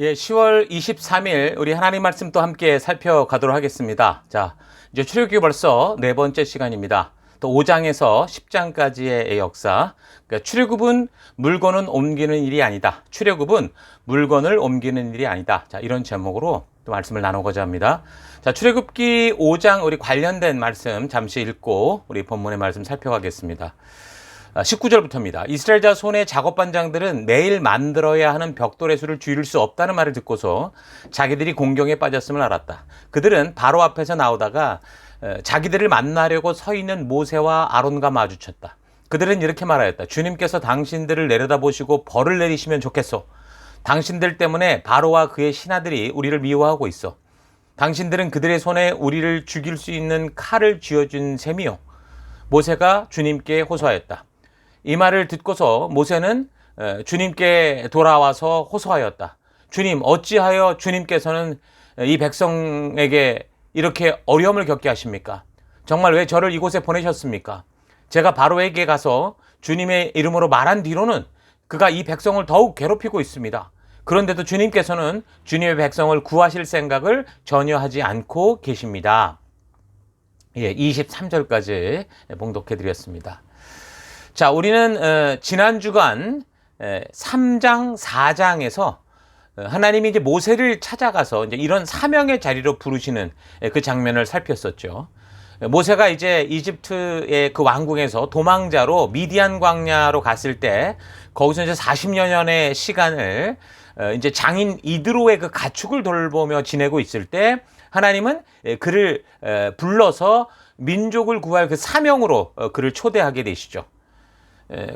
예, 10월 23일 우리 하나님 말씀 또 함께 살펴가도록 하겠습니다. 자, 이제 출애굽기 벌써 네 번째 시간입니다. 또 5장에서 10장까지의 역사. 그러니까 출애굽은 물건은 옮기는 일이 아니다. 출애굽은 물건을 옮기는 일이 아니다. 자, 이런 제목으로 또 말씀을 나누고자 합니다. 자, 출애굽기 5장 우리 관련된 말씀 잠시 읽고 우리 본문의 말씀 살펴가겠습니다. 19절부터입니다. 이스라엘 자손의 작업반장들은 매일 만들어야 하는 벽돌의 수를 줄일 수 없다는 말을 듣고서 자기들이 공경에 빠졌음을 알았다. 그들은 바로 앞에서 나오다가 자기들을 만나려고 서 있는 모세와 아론과 마주쳤다. 그들은 이렇게 말하였다. 주님께서 당신들을 내려다보시고 벌을 내리시면 좋겠소. 당신들 때문에 바로와 그의 신하들이 우리를 미워하고 있어. 당신들은 그들의 손에 우리를 죽일 수 있는 칼을 쥐어준 셈이요. 모세가 주님께 호소하였다. 이 말을 듣고서 모세는 주님께 돌아와서 호소하였다. 주님, 어찌하여 주님께서는 이 백성에게 이렇게 어려움을 겪게 하십니까? 정말 왜 저를 이곳에 보내셨습니까? 제가 바로에게 가서 주님의 이름으로 말한 뒤로는 그가 이 백성을 더욱 괴롭히고 있습니다. 그런데도 주님께서는 주님의 백성을 구하실 생각을 전혀 하지 않고 계십니다. 예, 23절까지 봉독해 드렸습니다. 자, 우리는 지난 주간 3장, 4장에서 하나님이 이제 모세를 찾아가서 이제 이런 사명의 자리로 부르시는 그 장면을 살폈었죠. 모세가 이제 이집트의 그 왕궁에서 도망자로 미디안 광야로 갔을 때 거기서 이제 40여 년의 시간을 이제 장인 이드로의 그 가축을 돌보며 지내고 있을 때 하나님은 그를 불러서 민족을 구할 그 사명으로 그를 초대하게 되시죠.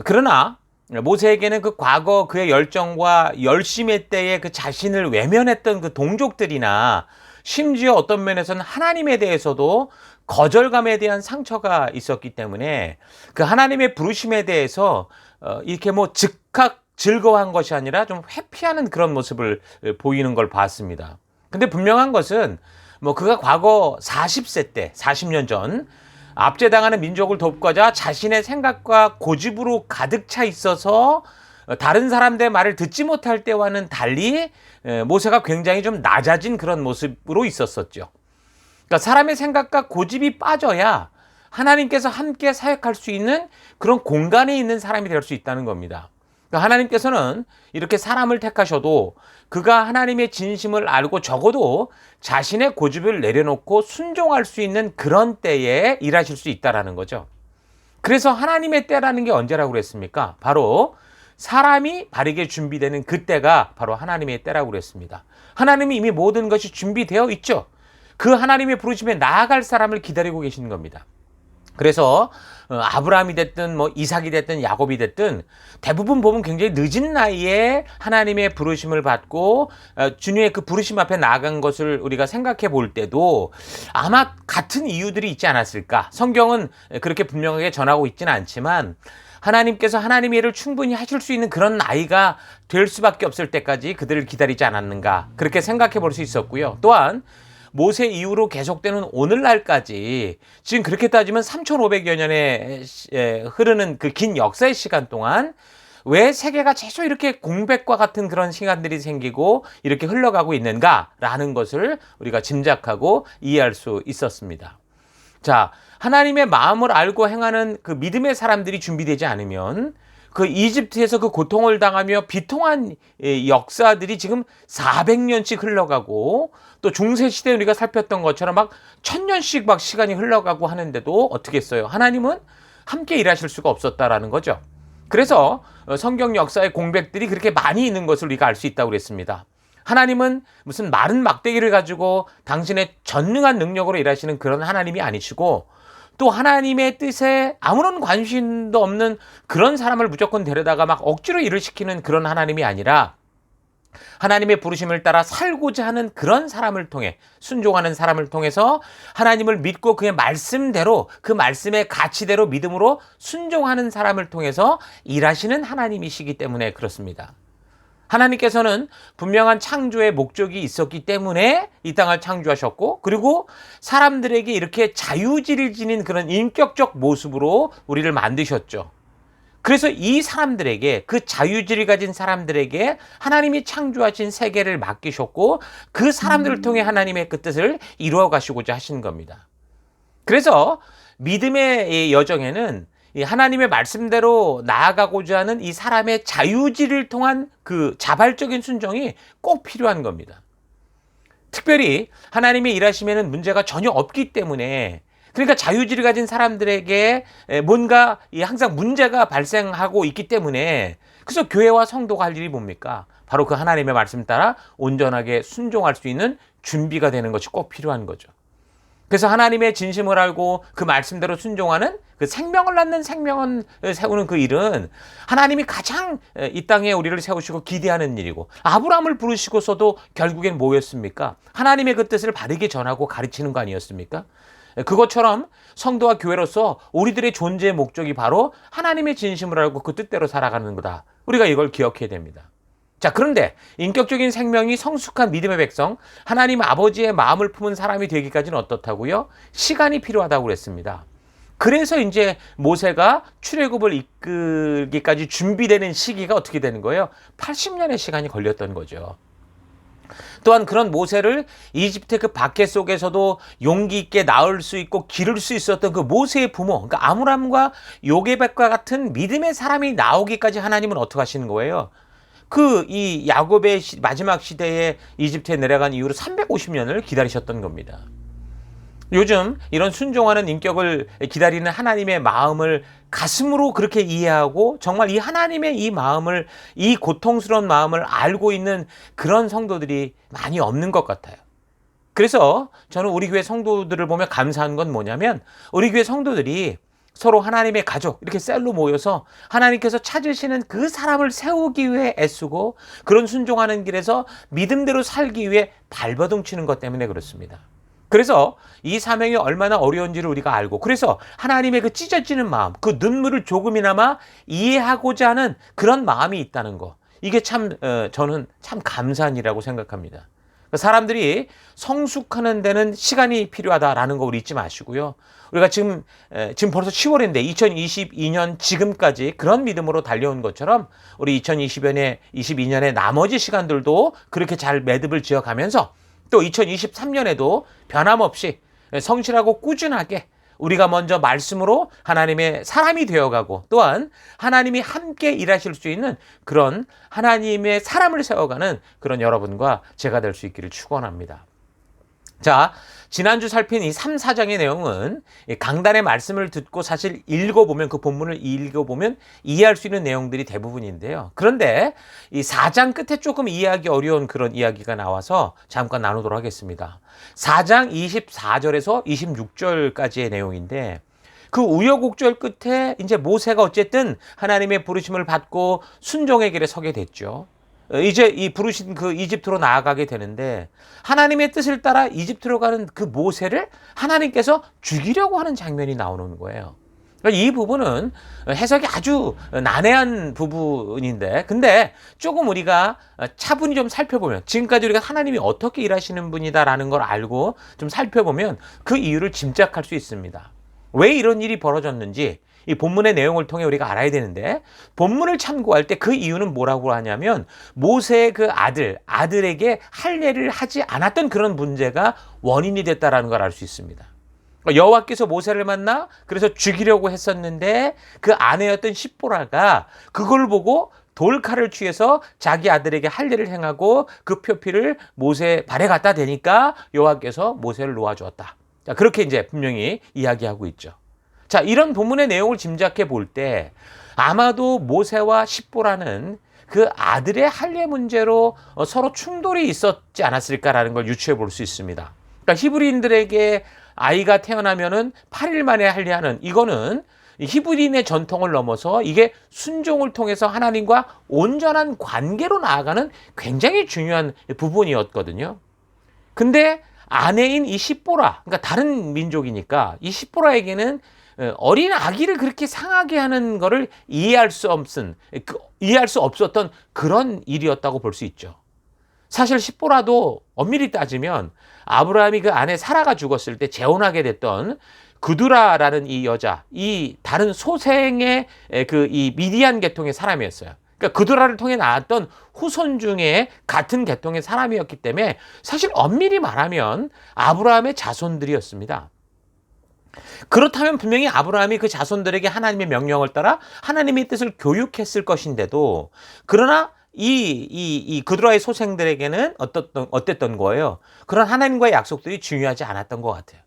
그러나 모세에게는 그 과거 그의 열정과 열심의 때에 그 자신을 외면했던 그 동족들이나 심지어 어떤 면에서는 하나님에 대해서도 거절감에 대한 상처가 있었기 때문에 그 하나님의 부르심에 대해서 이렇게 뭐 즉각 즐거워한 것이 아니라 좀 회피하는 그런 모습을 보이는 걸 봤습니다. 근데 분명한 것은 뭐 그가 과거 40세 때 40년 전 압제당하는 민족을 돕고자 자신의 생각과 고집으로 가득 차 있어서 다른 사람들의 말을 듣지 못할 때와는 달리 모세가 굉장히 좀 낮아진 그런 모습으로 있었었죠. 그러니까 사람의 생각과 고집이 빠져야 하나님께서 함께 사역할 수 있는 그런 공간에 있는 사람이 될 수 있다는 겁니다. 그러니까 하나님께서는 이렇게 사람을 택하셔도 그가 하나님의 진심을 알고 적어도 자신의 고집을 내려놓고 순종할 수 있는 그런 때에 일하실 수 있다라는 거죠. 그래서 하나님의 때라는 게 언제라고 그랬습니까? 바로 사람이 바르게 준비되는 그때가 바로 하나님의 때라고 그랬습니다. 하나님이 이미 모든 것이 준비되어 있죠. 그 하나님의 부르심에 나아갈 사람을 기다리고 계시는 겁니다. 그래서 아브라함이 됐든 뭐 이삭이 됐든 야곱이 됐든 대부분 보면 굉장히 늦은 나이에 하나님의 부르심을 받고 주님의 그 부르심 앞에 나아간 것을 우리가 생각해 볼 때도 아마 같은 이유들이 있지 않았을까. 성경은 그렇게 분명하게 전하고 있지는 않지만 하나님께서 하나님의 일을 충분히 하실 수 있는 그런 나이가 될 수밖에 없을 때까지 그들을 기다리지 않았는가. 그렇게 생각해 볼 수 있었고요. 또한 모세 이후로 계속되는 오늘날까지 지금 그렇게 따지면 3,500여 년에 흐르는 그 긴 역사의 시간 동안 왜 세계가 계속 이렇게 공백과 같은 그런 시간들이 생기고 이렇게 흘러가고 있는가라는 것을 우리가 짐작하고 이해할 수 있었습니다. 자, 하나님의 마음을 알고 행하는 그 믿음의 사람들이 준비되지 않으면 그 이집트에서 그 고통을 당하며 비통한 역사들이 지금 400년씩 흘러가고 또 중세시대에 우리가 살폈던 것처럼 막 1000년씩 막 시간이 흘러가고 하는데도 어떻게 했어요? 하나님은 함께 일하실 수가 없었다라는 거죠. 그래서 성경 역사의 공백들이 그렇게 많이 있는 것을 우리가 알 수 있다고 그랬습니다. 하나님은 무슨 마른 막대기를 가지고 당신의 전능한 능력으로 일하시는 그런 하나님이 아니시고 또 하나님의 뜻에 아무런 관심도 없는 그런 사람을 무조건 데려다가 막 억지로 일을 시키는 그런 하나님이 아니라 하나님의 부르심을 따라 살고자 하는 그런 사람을 통해 순종하는 사람을 통해서 하나님을 믿고 그의 말씀대로 그 말씀의 가치대로 믿음으로 순종하는 사람을 통해서 일하시는 하나님이시기 때문에 그렇습니다. 하나님께서는 분명한 창조의 목적이 있었기 때문에 이 땅을 창조하셨고 그리고 사람들에게 이렇게 자유지를 지닌 그런 인격적 모습으로 우리를 만드셨죠. 그래서 이 사람들에게, 그 자유의지를 가진 사람들에게 하나님이 창조하신 세계를 맡기셨고 그 사람들을 통해 하나님의 그 뜻을 이루어 가시고자 하신 겁니다. 그래서 믿음의 이 여정에는 이 하나님의 말씀대로 나아가고자 하는 이 사람의 자유의지를 통한 그 자발적인 순종이 꼭 필요한 겁니다. 특별히 하나님의 일하심에는 문제가 전혀 없기 때문에, 그러니까 자유의지를 가진 사람들에게 뭔가 항상 문제가 발생하고 있기 때문에, 그래서 교회와 성도가 할 일이 뭡니까? 바로 그 하나님의 말씀 따라 온전하게 순종할 수 있는 준비가 되는 것이 꼭 필요한 거죠. 그래서 하나님의 진심을 알고 그 말씀대로 순종하는, 그 생명을 낳는 생명을 세우는 그 일은 하나님이 가장 이 땅에 우리를 세우시고 기대하는 일이고, 아브라함을 부르시고서도 결국엔 뭐였습니까? 하나님의 그 뜻을 바르게 전하고 가르치는 거 아니었습니까? 그것처럼 성도와 교회로서 우리들의 존재의 목적이 바로 하나님의 진심을 알고 그 뜻대로 살아가는 거다. 우리가 이걸 기억해야 됩니다. 자, 그런데 인격적인 생명이 성숙한 믿음의 백성, 하나님 아버지의 마음을 품은 사람이 되기까지는 어떻다고요? 시간이 필요하다고 그랬습니다. 그래서 이제 모세가 출애굽을 이끌기까지 준비되는 시기가 어떻게 되는 거예요? 80년의 시간이 걸렸던 거죠. 또한 그런 모세를 이집트 그 박해 속에서도 용기 있게 낳을 수 있고 기를 수 있었던 그 모세의 부모, 그러니까 아므람과 요게벳과 같은 믿음의 사람이 나오기까지 하나님은 어떻게 하시는 거예요? 이 야곱의 마지막 시대에 이집트에 내려간 이후로 350년을 기다리셨던 겁니다. 요즘 이런 순종하는 인격을 기다리는 하나님의 마음을 가슴으로 그렇게 이해하고 정말 이 하나님의 이 마음을, 이 고통스러운 마음을 알고 있는 그런 성도들이 많이 없는 것 같아요. 그래서 저는 우리 교회 성도들을 보면 감사한 건 뭐냐면, 우리 교회 성도들이 서로 하나님의 가족, 이렇게 셀로 모여서 하나님께서 찾으시는 그 사람을 세우기 위해 애쓰고, 그런 순종하는 길에서 믿음대로 살기 위해 발버둥 치는 것 때문에 그렇습니다. 그래서 이 사명이 얼마나 어려운지를 우리가 알고, 그래서 하나님의 그 찢어지는 마음, 그 눈물을 조금이나마 이해하고자 하는 그런 마음이 있다는 거, 이게 참 저는 참 감사한 일이라고 생각합니다. 사람들이 성숙하는 데는 시간이 필요하다라는 거 우리 잊지 마시고요. 우리가 지금 벌써 10월인데 2022년 지금까지 그런 믿음으로 달려온 것처럼 우리 2022년의 나머지 시간들도 그렇게 잘 매듭을 지어가면서 또 2023년에도 변함없이 성실하고 꾸준하게 우리가 먼저 말씀으로 하나님의 사람이 되어가고, 또한 하나님이 함께 일하실 수 있는 그런 하나님의 사람을 세워가는 그런 여러분과 제가 될 수 있기를 축원합니다. 자, 지난주 살핀 이 3, 4장의 내용은 강단의 말씀을 듣고 사실 읽어보면, 그 본문을 읽어보면 이해할 수 있는 내용들이 대부분인데요. 그런데 이 4장 끝에 조금 이해하기 어려운 그런 이야기가 나와서 잠깐 나누도록 하겠습니다. 4장 24절에서 26절까지의 내용인데, 그 우여곡절 끝에 이제 모세가 어쨌든 하나님의 부르심을 받고 순종의 길에 서게 됐죠. 이제 이 부르신 그 이집트로 나아가게 되는데, 하나님의 뜻을 따라 이집트로 가는 그 모세를 하나님께서 죽이려고 하는 장면이 나오는 거예요. 이 부분은 해석이 아주 난해한 부분인데, 근데 조금 우리가 차분히 좀 살펴보면, 지금까지 우리가 하나님이 어떻게 일하시는 분이다라는 걸 알고 좀 살펴보면 그 이유를 짐작할 수 있습니다. 왜 이런 일이 벌어졌는지 이 본문의 내용을 통해 우리가 알아야 되는데, 본문을 참고할 때 그 이유는 뭐라고 하냐면, 모세의 그 아들에게 할례를 하지 않았던 그런 문제가 원인이 됐다라는 걸 알 수 있습니다. 여호와께서 모세를 만나 그래서 죽이려고 했었는데, 그 아내였던 십보라가 그걸 보고 돌칼을 취해서 자기 아들에게 할례를 행하고 그 표피를 모세 발에 갖다 대니까 여호와께서 모세를 놓아주었다. 자, 그렇게 이제 분명히 이야기하고 있죠. 자, 이런 본문의 내용을 짐작해 볼 때 아마도 모세와 십보라는 그 아들의 할례 문제로 서로 충돌이 있었지 않았을까라는 걸 유추해 볼 수 있습니다. 그러니까 히브리인들에게 아이가 태어나면은 8일 만에 할례하는, 이거는 히브리인의 전통을 넘어서 이게 순종을 통해서 하나님과 온전한 관계로 나아가는 굉장히 중요한 부분이었거든요. 근데 아내인 이 십보라, 그러니까 다른 민족이니까 이 십보라에게는 어린 아기를 그렇게 상하게 하는 거를 이해할 수 없었던 그런 일이었다고 볼 수 있죠. 사실 십보라도 엄밀히 따지면 아브라함이 그 아내 사라가 죽었을 때 재혼하게 됐던 그두라라는 이 여자, 이 다른 소생의 그 이 미디안 계통의 사람이었어요. 그러니까 그두라를 통해 나왔던 후손 중에 같은 계통의 사람이었기 때문에 사실 엄밀히 말하면 아브라함의 자손들이었습니다. 그렇다면 분명히 아브라함이 그 자손들에게 하나님의 명령을 따라 하나님의 뜻을 교육했을 것인데도, 그러나 이 그두라의 소생들에게는 어땠던 거예요? 그런 하나님과의 약속들이 중요하지 않았던 것 같아요.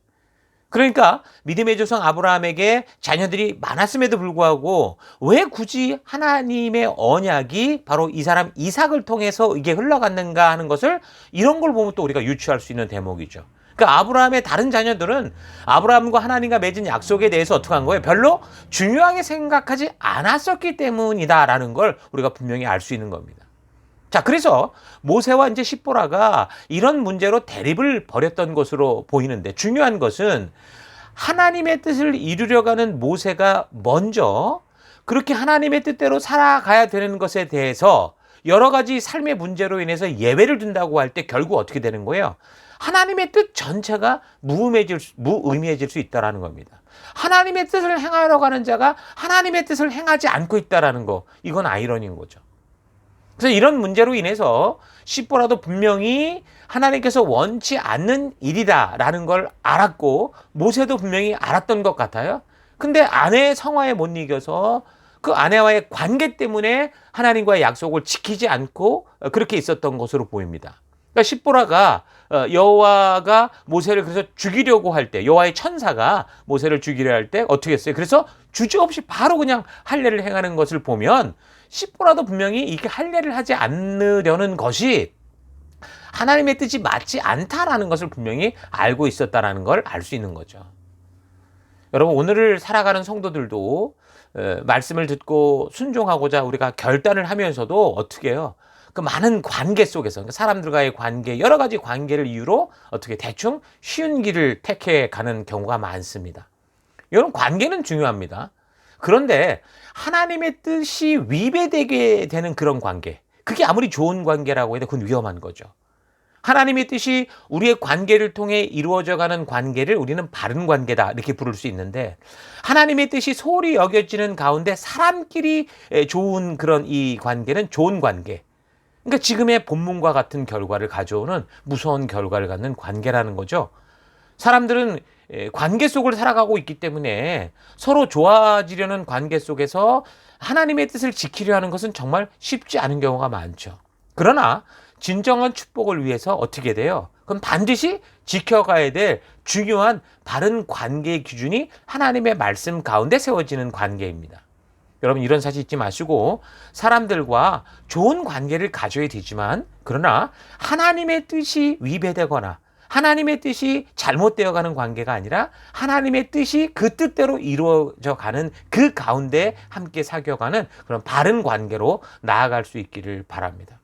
그러니까 믿음의 조상 아브라함에게 자녀들이 많았음에도 불구하고 왜 굳이 하나님의 언약이 바로 이 사람 이삭을 통해서 이게 흘러갔는가 하는 것을, 이런 걸 보면 또 우리가 유추할 수 있는 대목이죠. 그러니까 아브라함의 다른 자녀들은 아브라함과 하나님과 맺은 약속에 대해서 어떻게 한 거예요? 별로 중요하게 생각하지 않았었기 때문이다라는 걸 우리가 분명히 알 수 있는 겁니다. 자, 그래서 모세와 이제 십보라가 이런 문제로 대립을 벌였던 것으로 보이는데, 중요한 것은 하나님의 뜻을 이루려가는 모세가 먼저 그렇게 하나님의 뜻대로 살아가야 되는 것에 대해서 여러 가지 삶의 문제로 인해서 예외를 둔다고 할 때 결국 어떻게 되는 거예요? 하나님의 뜻 전체가 무의미해질 수 있다는 겁니다. 하나님의 뜻을 행하러 가는 자가 하나님의 뜻을 행하지 않고 있다는 거, 이건 아이러니인 거죠. 그래서 이런 문제로 인해서 십보라도 분명히 하나님께서 원치 않는 일이다라는 걸 알았고, 모세도 분명히 알았던 것 같아요. 근데 아내의 성화에 못 이겨서 그 아내와의 관계 때문에 하나님과의 약속을 지키지 않고 그렇게 있었던 것으로 보입니다. 그러니까 십보라가 여호와가 모세를 그래서 죽이려고 할 때, 여호와의 천사가 모세를 죽이려 할 때 어떻게 했어요? 그래서 주저없이 바로 그냥 할례를 행하는 것을 보면 십보라도 분명히 이렇게 할례를 하지 않으려는 것이 하나님의 뜻이 맞지 않다라는 것을 분명히 알고 있었다라는 걸 알 수 있는 거죠. 여러분, 오늘을 살아가는 성도들도 말씀을 듣고 순종하고자 우리가 결단을 하면서도 어떻게 해요? 그 많은 관계 속에서, 사람들과의 관계, 여러 가지 관계를 이유로 어떻게 대충 쉬운 길을 택해 가는 경우가 많습니다. 이런 관계는 중요합니다. 그런데 하나님의 뜻이 위배되게 되는 그런 관계, 그게 아무리 좋은 관계라고 해도 그건 위험한 거죠. 하나님의 뜻이 우리의 관계를 통해 이루어져가는 관계를 우리는 바른 관계다 이렇게 부를 수 있는데, 하나님의 뜻이 소홀히 여겨지는 가운데 사람끼리 좋은 그런 이 관계는 좋은 관계, 그러니까 지금의 본문과 같은 결과를 가져오는 무서운 결과를 갖는 관계라는 거죠. 사람들은 관계 속을 살아가고 있기 때문에 서로 좋아지려는 관계 속에서 하나님의 뜻을 지키려 하는 것은 정말 쉽지 않은 경우가 많죠. 그러나 진정한 축복을 위해서 어떻게 돼요? 그럼 반드시 지켜가야 될 중요한 바른 관계의 기준이 하나님의 말씀 가운데 세워지는 관계입니다. 여러분, 이런 사실 잊지 마시고 사람들과 좋은 관계를 가져야 되지만, 그러나 하나님의 뜻이 위배되거나 하나님의 뜻이 잘못되어가는 관계가 아니라 하나님의 뜻이 그 뜻대로 이루어져가는 그 가운데 함께 사귀어가는 그런 바른 관계로 나아갈 수 있기를 바랍니다.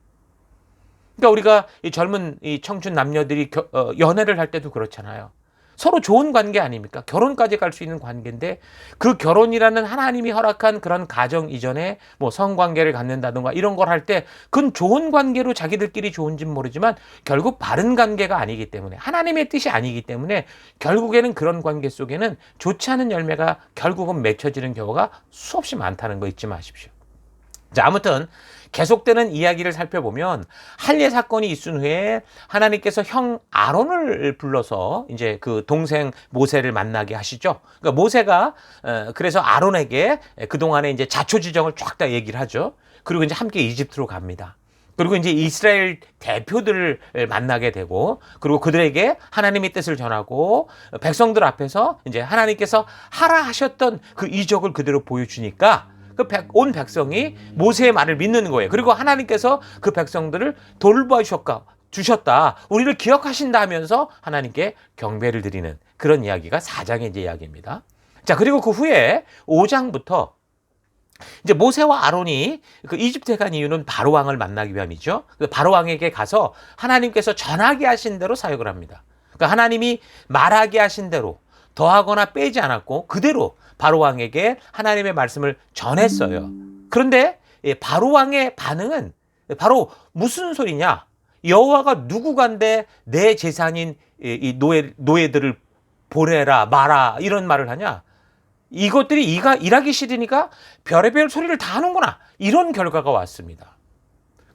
그러니까 우리가 이 젊은 이 청춘 남녀들이 연애를 할 때도 그렇잖아요. 서로 좋은 관계 아닙니까? 결혼까지 갈 수 있는 관계인데, 그 결혼이라는 하나님이 허락한 그런 가정 이전에 뭐 성관계를 갖는다든가 이런 걸 할 때 그건 좋은 관계로 자기들끼리 좋은지는 모르지만 결국 바른 관계가 아니기 때문에, 하나님의 뜻이 아니기 때문에 결국에는 그런 관계 속에는 좋지 않은 열매가 결국은 맺혀지는 경우가 수없이 많다는 거 잊지 마십시오. 자, 아무튼 계속되는 이야기를 살펴보면 할례 사건이 있은 후에 하나님께서 형 아론을 불러서 이제 그 동생 모세를 만나게 하시죠. 그러니까 모세가 그래서 아론에게 그동안에 이제 자초지정을 쫙 다 얘기를 하죠. 그리고 이제 함께 이집트로 갑니다. 그리고 이제 이스라엘 대표들을 만나게 되고, 그리고 그들에게 하나님의 뜻을 전하고 백성들 앞에서 이제 하나님께서 하라 하셨던 그 이적을 그대로 보여주니까 온 백성이 모세의 말을 믿는 거예요. 그리고 하나님께서 그 백성들을 돌봐주셨다, 우리를 기억하신다 하면서 하나님께 경배를 드리는 그런 이야기가 4장의 이제 이야기입니다. 자, 그리고 그 후에 5장부터 이제 모세와 아론이 그 이집트에 간 이유는 바로왕을 만나기 위함이죠. 바로왕에게 가서 하나님께서 전하게 하신 대로 사역을 합니다. 그러니까 하나님이 말하게 하신 대로 더하거나 빼지 않았고 그대로 바로왕에게 하나님의 말씀을 전했어요. 그런데 바로왕의 반응은 바로 무슨 소리냐? 여호와가 누구간데 내 재산인 이 노예들을 보내라 마라 이런 말을 하냐? 이것들이 일하기 싫으니까 별의별 소리를 다 하는구나. 이런 결과가 왔습니다.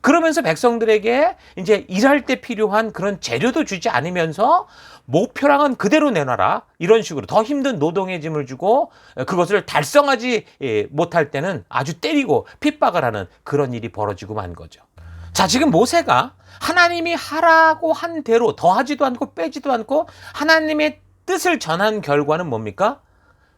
그러면서 백성들에게 이제 일할 때 필요한 그런 재료도 주지 않으면서 목표량은 그대로 내놔라. 이런 식으로 더 힘든 노동의 짐을 주고 그것을 달성하지 못할 때는 아주 때리고 핍박을 하는 그런 일이 벌어지고 만 거죠. 자, 지금 모세가 하나님이 하라고 한 대로 더하지도 않고 빼지도 않고 하나님의 뜻을 전한 결과는 뭡니까?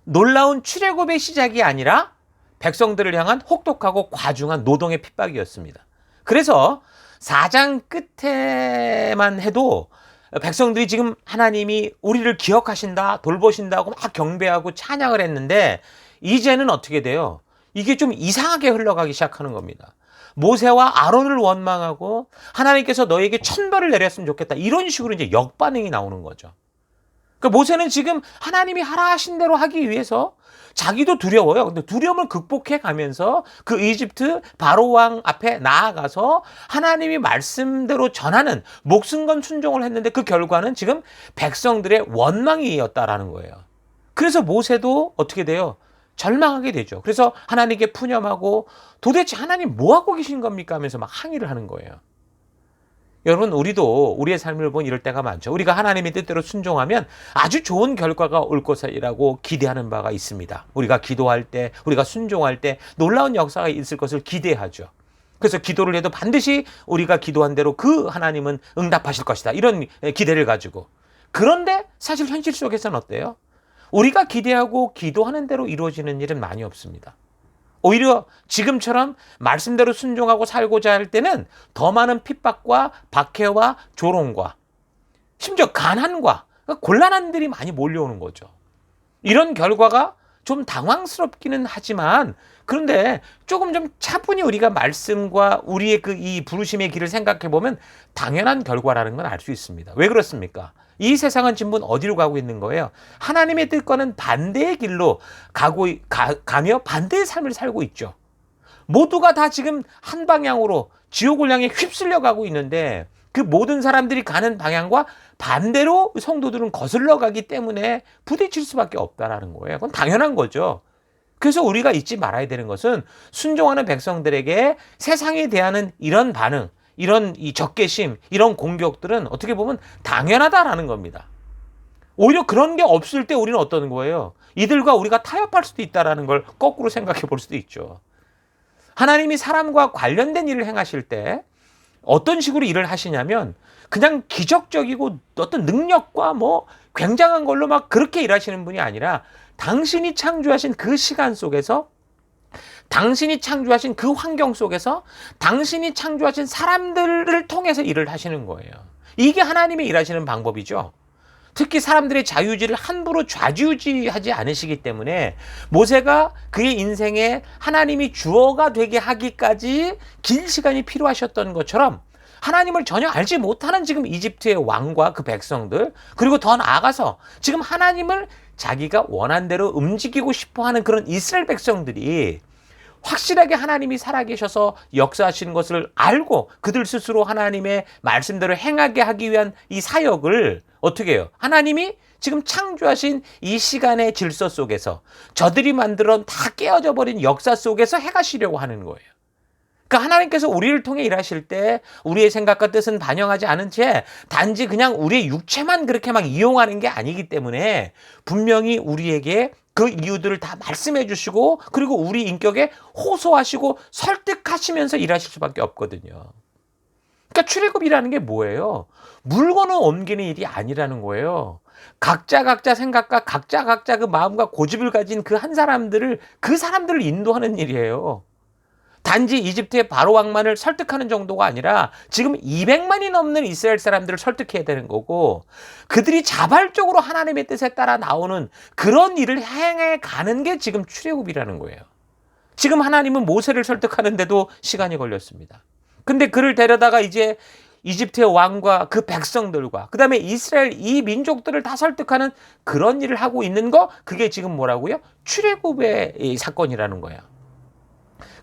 놀라운 출애굽의 시작이 아니라 백성들을 향한 혹독하고 과중한 노동의 핍박이었습니다. 그래서 4장 끝에만 해도 백성들이 지금 하나님이 우리를 기억하신다, 돌보신다고 막 경배하고 찬양을 했는데 이제는 어떻게 돼요? 이게 좀 이상하게 흘러가기 시작하는 겁니다. 모세와 아론을 원망하고 하나님께서 너에게 천벌을 내렸으면 좋겠다. 이런 식으로 이제 역반응이 나오는 거죠. 그러니까 모세는 지금 하나님이 하라 하신 대로 하기 위해서 자기도 두려워요. 근데 두려움을 극복해 가면서 그 이집트 바로 왕 앞에 나아가서 하나님이 말씀대로 전하는 목숨 건 순종을 했는데 그 결과는 지금 백성들의 원망이었다라는 거예요. 그래서 모세도 어떻게 돼요? 절망하게 되죠. 그래서 하나님께 푸념하고 도대체 하나님 뭐 하고 계신 겁니까? 하면서 막 항의를 하는 거예요. 여러분, 우리도 우리의 삶을 보면 이럴 때가 많죠. 우리가 하나님의 뜻대로 순종하면 아주 좋은 결과가 올 것이라고 기대하는 바가 있습니다. 우리가 기도할 때, 우리가 순종할 때 놀라운 역사가 있을 것을 기대하죠. 그래서 기도를 해도 반드시 우리가 기도한 대로 그 하나님은 응답하실 것이다. 이런 기대를 가지고. 그런데 사실 현실 속에서는 어때요? 우리가 기대하고 기도하는 대로 이루어지는 일은 많이 없습니다. 오히려 지금처럼 말씀대로 순종하고 살고자 할 때는 더 많은 핍박과 박해와 조롱과 심지어 가난과 곤란한 일이 많이 몰려오는 거죠. 이런 결과가 좀 당황스럽기는 하지만 그런데 조금 좀 차분히 우리가 말씀과 우리의 이 부르심의 길을 생각해 보면 당연한 결과라는 건 알 수 있습니다. 왜 그렇습니까? 이 세상은 지금 어디로 가고 있는 거예요? 하나님의 뜻과는 반대의 길로 가며 반대의 삶을 살고 있죠. 모두가 다 지금 한 방향으로 지옥을 향해 휩쓸려 가고 있는데 그 모든 사람들이 가는 방향과 반대로 성도들은 거슬러 가기 때문에 부딪힐 수밖에 없다라는 거예요. 그건 당연한 거죠. 그래서 우리가 잊지 말아야 되는 것은 순종하는 백성들에게 세상에 대한 이런 반응, 이런 이 적개심, 이런 공격들은 어떻게 보면 당연하다라는 겁니다. 오히려 그런 게 없을 때 우리는 어떤 거예요? 이들과 우리가 타협할 수도 있다라는 걸 거꾸로 생각해 볼 수도 있죠. 하나님이 사람과 관련된 일을 행하실 때 어떤 식으로 일을 하시냐면 그냥 기적적이고 어떤 능력과 뭐 굉장한 걸로 막 그렇게 일하시는 분이 아니라 당신이 창조하신 그 시간 속에서 당신이 창조하신 그 환경 속에서 당신이 창조하신 사람들을 통해서 일을 하시는 거예요. 이게 하나님의 일하시는 방법이죠. 특히 사람들의 자유의지를 함부로 좌지우지하지 않으시기 때문에 모세가 그의 인생에 하나님이 주어가 되게 하기까지 긴 시간이 필요하셨던 것처럼 하나님을 전혀 알지 못하는 지금 이집트의 왕과 그 백성들, 그리고 더 나아가서 지금 하나님을 자기가 원한 대로 움직이고 싶어하는 그런 이스라엘 백성들이 확실하게 하나님이 살아계셔서 역사하시는 것을 알고 그들 스스로 하나님의 말씀대로 행하게 하기 위한 이 사역을 어떻게 해요? 하나님이 지금 창조하신 이 시간의 질서 속에서 저들이 만들어 다 깨어져 버린 역사 속에서 해가시려고 하는 거예요. 그러니까 하나님께서 우리를 통해 일하실 때 우리의 생각과 뜻은 반영하지 않은 채 단지 그냥 우리의 육체만 그렇게 막 이용하는 게 아니기 때문에 분명히 우리에게 그 이유들을 다 말씀해 주시고 그리고 우리 인격에 호소하시고 설득하시면서 일하실 수밖에 없거든요. 그러니까 출애굽이라는 게 뭐예요? 물건을 옮기는 일이 아니라는 거예요. 각자 생각과 각자 그 마음과 고집을 가진 그 사람들을 인도하는 일이에요. 단지 이집트의 바로 왕만을 설득하는 정도가 아니라 지금 200만이 넘는 이스라엘 사람들을 설득해야 되는 거고 그들이 자발적으로 하나님의 뜻에 따라 나오는 그런 일을 행해 가는 게 지금 출애굽이라는 거예요. 지금 하나님은 모세를 설득하는데도 시간이 걸렸습니다. 근데 그를 데려다가 이제 이집트의 왕과 그 백성들과 그 다음에 이스라엘 이 민족들을 다 설득하는 그런 일을 하고 있는 거, 그게 지금 뭐라고요? 출애굽의 사건이라는 거예요.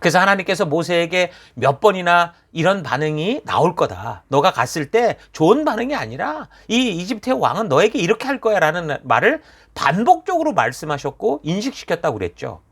그래서 하나님께서 모세에게 몇 번이나 이런 반응이 나올 거다. 너가 갔을 때 좋은 반응이 아니라 이 이집트의 왕은 너에게 이렇게 할 거야 라는 말을 반복적으로 말씀하셨고 인식시켰다고 그랬죠.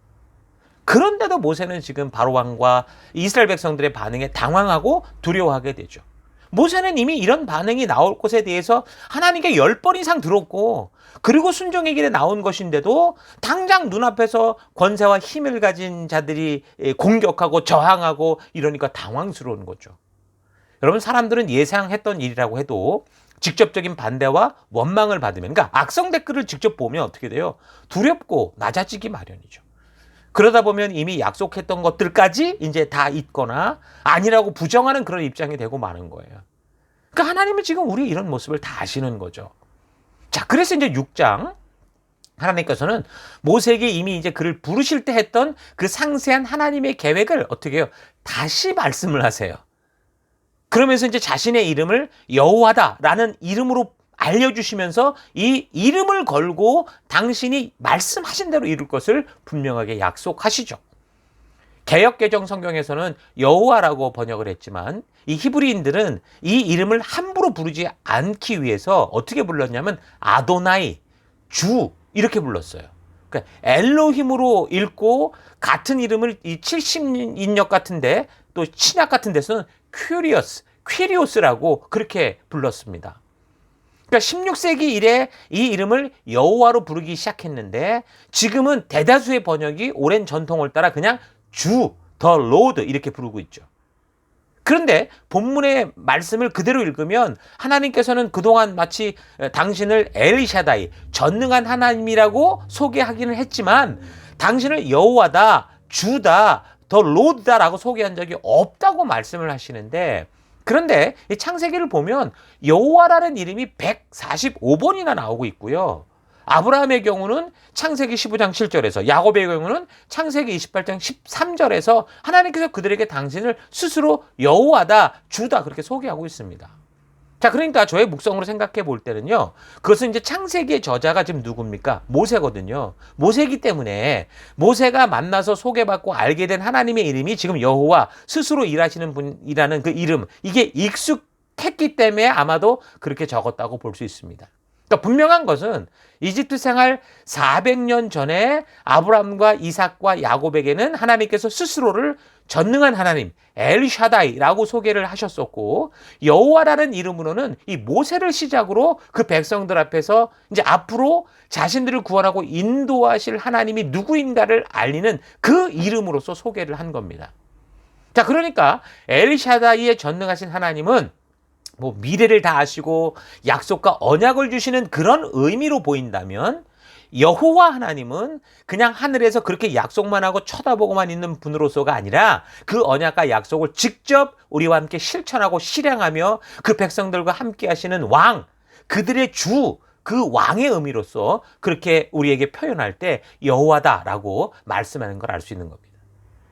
그런데도 모세는 지금 바로 왕과 이스라엘 백성들의 반응에 당황하고 두려워하게 되죠. 모세는 이미 이런 반응이 나올 것에 대해서 하나님께 10번 이상 들었고, 그리고 순종의 길에 나온 것인데도 당장 눈앞에서 권세와 힘을 가진 자들이 공격하고 저항하고 이러니까 당황스러운 거죠. 여러분, 사람들은 예상했던 일이라고 해도 직접적인 반대와 원망을 받으면, 그러니까 악성 댓글을 직접 보면 어떻게 돼요? 두렵고 낮아지기 마련이죠. 그러다 보면 이미 약속했던 것들까지 이제 다 잊거나 아니라고 부정하는 그런 입장이 되고 마는 거예요. 그러니까 하나님은 지금 우리 이런 모습을 다 아시는 거죠. 자, 그래서 이제 6장 하나님께서는 모세에게 이미 이제 그를 부르실 때 했던 그 상세한 하나님의 계획을 어떻게 해요? 다시 말씀을 하세요. 그러면서 이제 자신의 이름을 여호와다라는 이름으로 알려주시면서 이 이름을 걸고 당신이 말씀하신 대로 이룰 것을 분명하게 약속하시죠. 개역개정 성경에서는 여호와라고 번역을 했지만 이 히브리인들은 이 이름을 함부로 부르지 않기 위해서 어떻게 불렀냐면 아도나이, 주 이렇게 불렀어요. 그러니까 엘로힘으로 읽고 같은 이름을 이 70인역 같은데 또 신약 같은 데서는 퀴리오스라고 그렇게 불렀습니다. 그러니까 16세기 이래 이 이름을 여호와로 부르기 시작했는데 지금은 대다수의 번역이 오랜 전통을 따라 그냥 주, 더 로드 이렇게 부르고 있죠. 그런데 본문의 말씀을 그대로 읽으면 하나님께서는 그동안 마치 당신을 엘샤다이, 전능한 하나님이라고 소개하기는 했지만 당신을 여호와다, 주다, 더 로드다라고 소개한 적이 없다고 말씀을 하시는데, 그런데 이 창세기를 보면 여호와라는 이름이 145번이나 나오고 있고요. 아브라함의 경우는 창세기 15장 7절에서, 야곱의 경우는 창세기 28장 13절에서 하나님께서 그들에게 당신을 스스로 여호와다, 주다 그렇게 소개하고 있습니다. 자, 그러니까 저의 묵성으로 생각해 볼 때는요, 그것은 이제 창세기의 저자가 지금 누굽니까? 모세거든요. 모세이기 때문에 모세가 만나서 소개받고 알게 된 하나님의 이름이 지금 여호와, 스스로 일하시는 분이라는 그 이름, 이게 익숙했기 때문에 아마도 그렇게 적었다고 볼 수 있습니다. 그러니까 분명한 것은 이집트 생활 400년 전에 아브라함과 이삭과 야곱에게는 하나님께서 스스로를 전능한 하나님, 엘샤다이라고 소개를 하셨었고, 여호와라는 이름으로는 이 모세를 시작으로 그 백성들 앞에서 이제 앞으로 자신들을 구원하고 인도하실 하나님이 누구인가를 알리는 그 이름으로서 소개를 한 겁니다. 자, 그러니까 엘샤다이의 전능하신 하나님은 뭐 미래를 다 아시고 약속과 언약을 주시는 그런 의미로 보인다면, 여호와 하나님은 그냥 하늘에서 그렇게 약속만 하고 쳐다보고만 있는 분으로서가 아니라 그 언약과 약속을 직접 우리와 함께 실천하고 실행하며 그 백성들과 함께 하시는 왕, 그들의 주, 그 왕의 의미로서 그렇게 우리에게 표현할 때 여호와다라고 말씀하는 걸 알 수 있는 겁니다.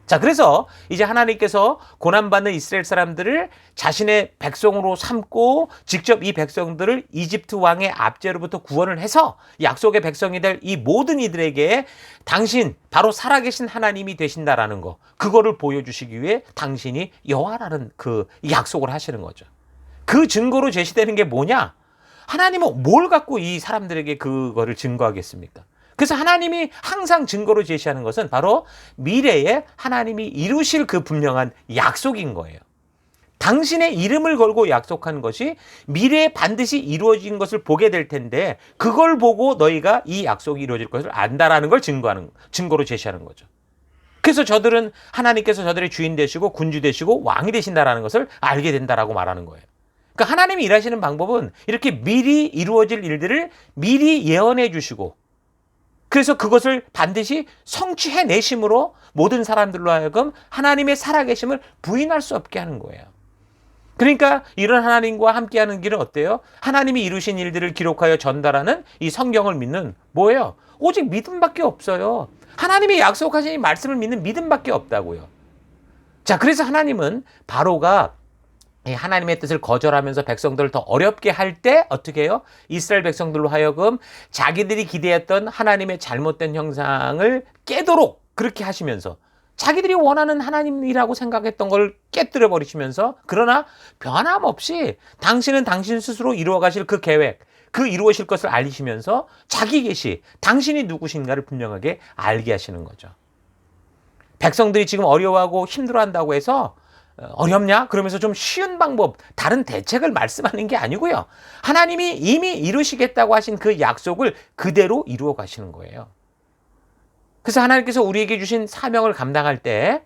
자, 그래서 이제 하나님께서 고난받는 이스라엘 사람들을 자신의 백성으로 삼고 직접 이 백성들을 이집트 왕의 압제로부터 구원을 해서 약속의 백성이 될 이 모든 이들에게 당신 바로 살아계신 하나님이 되신다라는 거, 그거를 보여주시기 위해 당신이 여호와라는 그 약속을 하시는 거죠. 그 증거로 제시되는 게 뭐냐? 하나님은 뭘 갖고 이 사람들에게 그거를 증거하겠습니까? 그래서 하나님이 항상 증거로 제시하는 것은 바로 미래에 하나님이 이루실 그 분명한 약속인 거예요. 당신의 이름을 걸고 약속한 것이 미래에 반드시 이루어진 것을 보게 될 텐데, 그걸 보고 너희가 이 약속이 이루어질 것을 안다라는 걸 증거로 제시하는 거죠. 그래서 저들은 하나님께서 저들의 주인 되시고 군주 되시고 왕이 되신다라는 것을 알게 된다라고 말하는 거예요. 그러니까 하나님이 일하시는 방법은 이렇게 미리 이루어질 일들을 미리 예언해 주시고, 그래서 그것을 반드시 성취해내심으로 모든 사람들로 하여금 하나님의 살아계심을 부인할 수 없게 하는 거예요. 그러니까 이런 하나님과 함께하는 길은 어때요? 하나님이 이루신 일들을 기록하여 전달하는 이 성경을 믿는 뭐예요? 오직 믿음밖에 없어요. 하나님이 약속하신 이 말씀을 믿는 믿음밖에 없다고요. 자, 그래서 하나님은 바로가 하나님의 뜻을 거절하면서 백성들을 더 어렵게 할 때 어떻게 해요? 이스라엘 백성들로 하여금 자기들이 기대했던 하나님의 잘못된 형상을 깨도록 그렇게 하시면서 자기들이 원하는 하나님이라고 생각했던 걸 깨뜨려 버리시면서, 그러나 변함없이 당신은 당신 스스로 이루어가실 그 계획, 그 이루어질 것을 알리시면서 자기 계시, 당신이 누구신가를 분명하게 알게 하시는 거죠. 백성들이 지금 어려워하고 힘들어한다고 해서 어렵냐? 그러면서 좀 쉬운 방법, 다른 대책을 말씀하는 게 아니고요. 하나님이 이미 이루시겠다고 하신 그 약속을 그대로 이루어 가시는 거예요. 그래서 하나님께서 우리에게 주신 사명을 감당할 때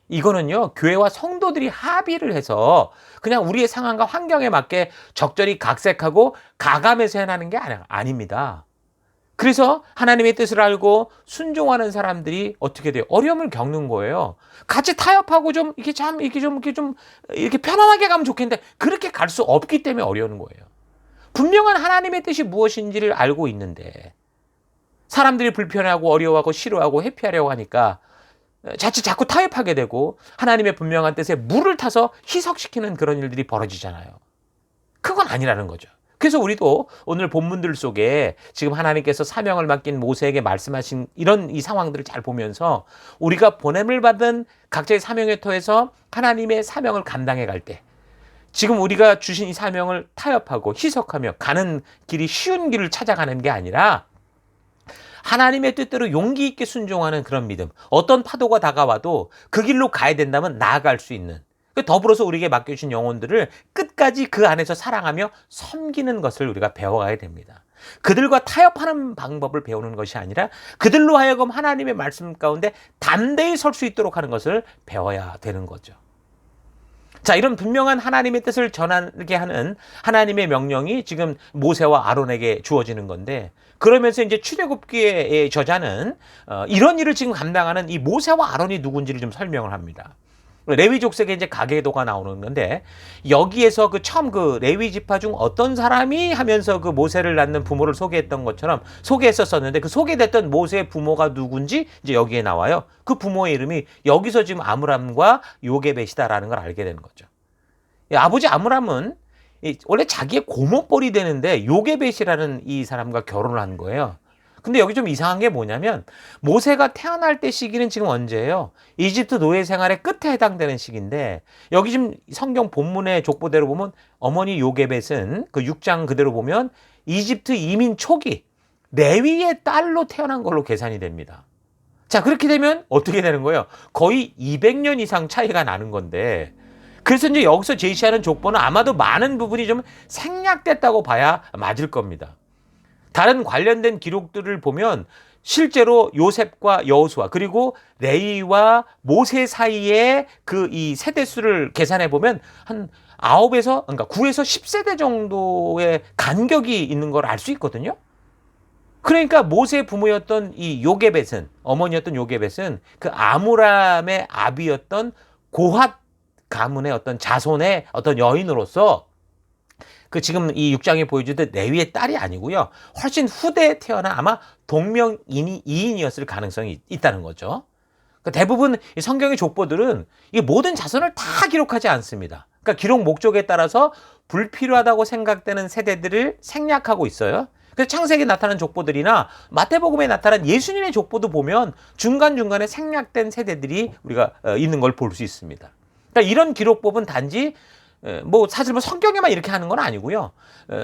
이거는요, 교회와 성도들이 합의를 해서 그냥 우리의 상황과 환경에 맞게 적절히 각색하고 가감해서 해나는 게 아닙니다. 그래서 하나님의 뜻을 알고 순종하는 사람들이 어떻게 돼요? 어려움을 겪는 거예요. 같이 타협하고 좀 이렇게 편안하게 가면 좋겠는데 그렇게 갈 수 없기 때문에 어려운 거예요. 분명한 하나님의 뜻이 무엇인지를 알고 있는데 사람들이 불편하고 어려워하고 싫어하고 회피하려고 하니까 자꾸 타협하게 되고 하나님의 분명한 뜻에 물을 타서 희석시키는 그런 일들이 벌어지잖아요. 그건 아니라는 거죠. 그래서 우리도 오늘 본문들 속에 지금 하나님께서 사명을 맡긴 모세에게 말씀하신 이런 이 상황들을 잘 보면서 우리가 보냄을 받은 각자의 사명의 터에서 하나님의 사명을 감당해 갈 때 지금 우리가 주신 이 사명을 타협하고 희석하며 가는 길이 쉬운 길을 찾아가는 게 아니라 하나님의 뜻대로 용기 있게 순종하는 그런 믿음. 어떤 파도가 다가와도 그 길로 가야 된다면 나아갈 수 있는. 더불어서 우리에게 맡겨주신 영혼들을 끝까지 그 안에서 사랑하며 섬기는 것을 우리가 배워가야 됩니다. 그들과 타협하는 방법을 배우는 것이 아니라 그들로 하여금 하나님의 말씀 가운데 담대히 설 수 있도록 하는 것을 배워야 되는 거죠. 자, 이런 분명한 하나님의 뜻을 전하게 하는 하나님의 명령이 지금 모세와 아론에게 주어지는 건데, 그러면서 이제 출애굽기의 저자는 이런 일을 지금 감당하는 이 모세와 아론이 누군지를 좀 설명을 합니다. 레위 족속의 이제 가계도가 나오는 건데, 여기에서 처음 레위 지파 중 어떤 사람이 하면서 그 모세를 낳는 부모를 소개했던 것처럼 소개했었는데, 그 소개됐던 모세의 부모가 누군지 이제 여기에 나와요. 그 부모의 이름이 여기서 지금 아므람과 요게벳이다라는 걸 알게 되는 거죠. 아버지 아므람은 원래 자기의 고모뻘이 되는데 요게벳이라는 이 사람과 결혼을 한 거예요. 근데 여기 좀 이상한 게 뭐냐면 모세가 태어날 때 시기는 지금 언제예요? 이집트 노예 생활의 끝에 해당되는 시기인데, 여기 지금 성경 본문의 족보대로 보면 어머니 요게벳은 그 6장 그대로 보면 이집트 이민 초기 레위의 딸로 태어난 걸로 계산이 됩니다. 자, 그렇게 되면 어떻게 되는 거예요? 거의 200년 이상 차이가 나는 건데, 그래서 이제 여기서 제시하는 족보는 아마도 많은 부분이 좀 생략됐다고 봐야 맞을 겁니다. 다른 관련된 기록들을 보면 실제로 요셉과 여호수아 그리고 레위와 모세 사이의 이 세대수를 계산해 보면 한 9에서 10세대 정도의 간격이 있는 걸 알 수 있거든요. 그러니까 모세의 부모였던 이 요게벳은, 어머니였던 요게벳은 그 아므람의 아비였던 고핫 가문의 어떤 자손의 어떤 여인으로서 지금 이 6장에 보여주듯 레위의 딸이 아니고요. 훨씬 후대에 태어난 아마 동명이인이었을 가능성이 있다는 거죠. 대부분 이 성경의 족보들은 이 모든 자손을 다 기록하지 않습니다. 그러니까 기록 목적에 따라서 불필요하다고 생각되는 세대들을 생략하고 있어요. 그래서 창세기에 나타난 족보들이나 마태복음에 나타난 예수님의 족보도 보면 중간중간에 생략된 세대들이 우리가 있는 걸 볼 수 있습니다. 그러니까 이런 기록법은 단지 사실 성경에만 이렇게 하는 건 아니고요.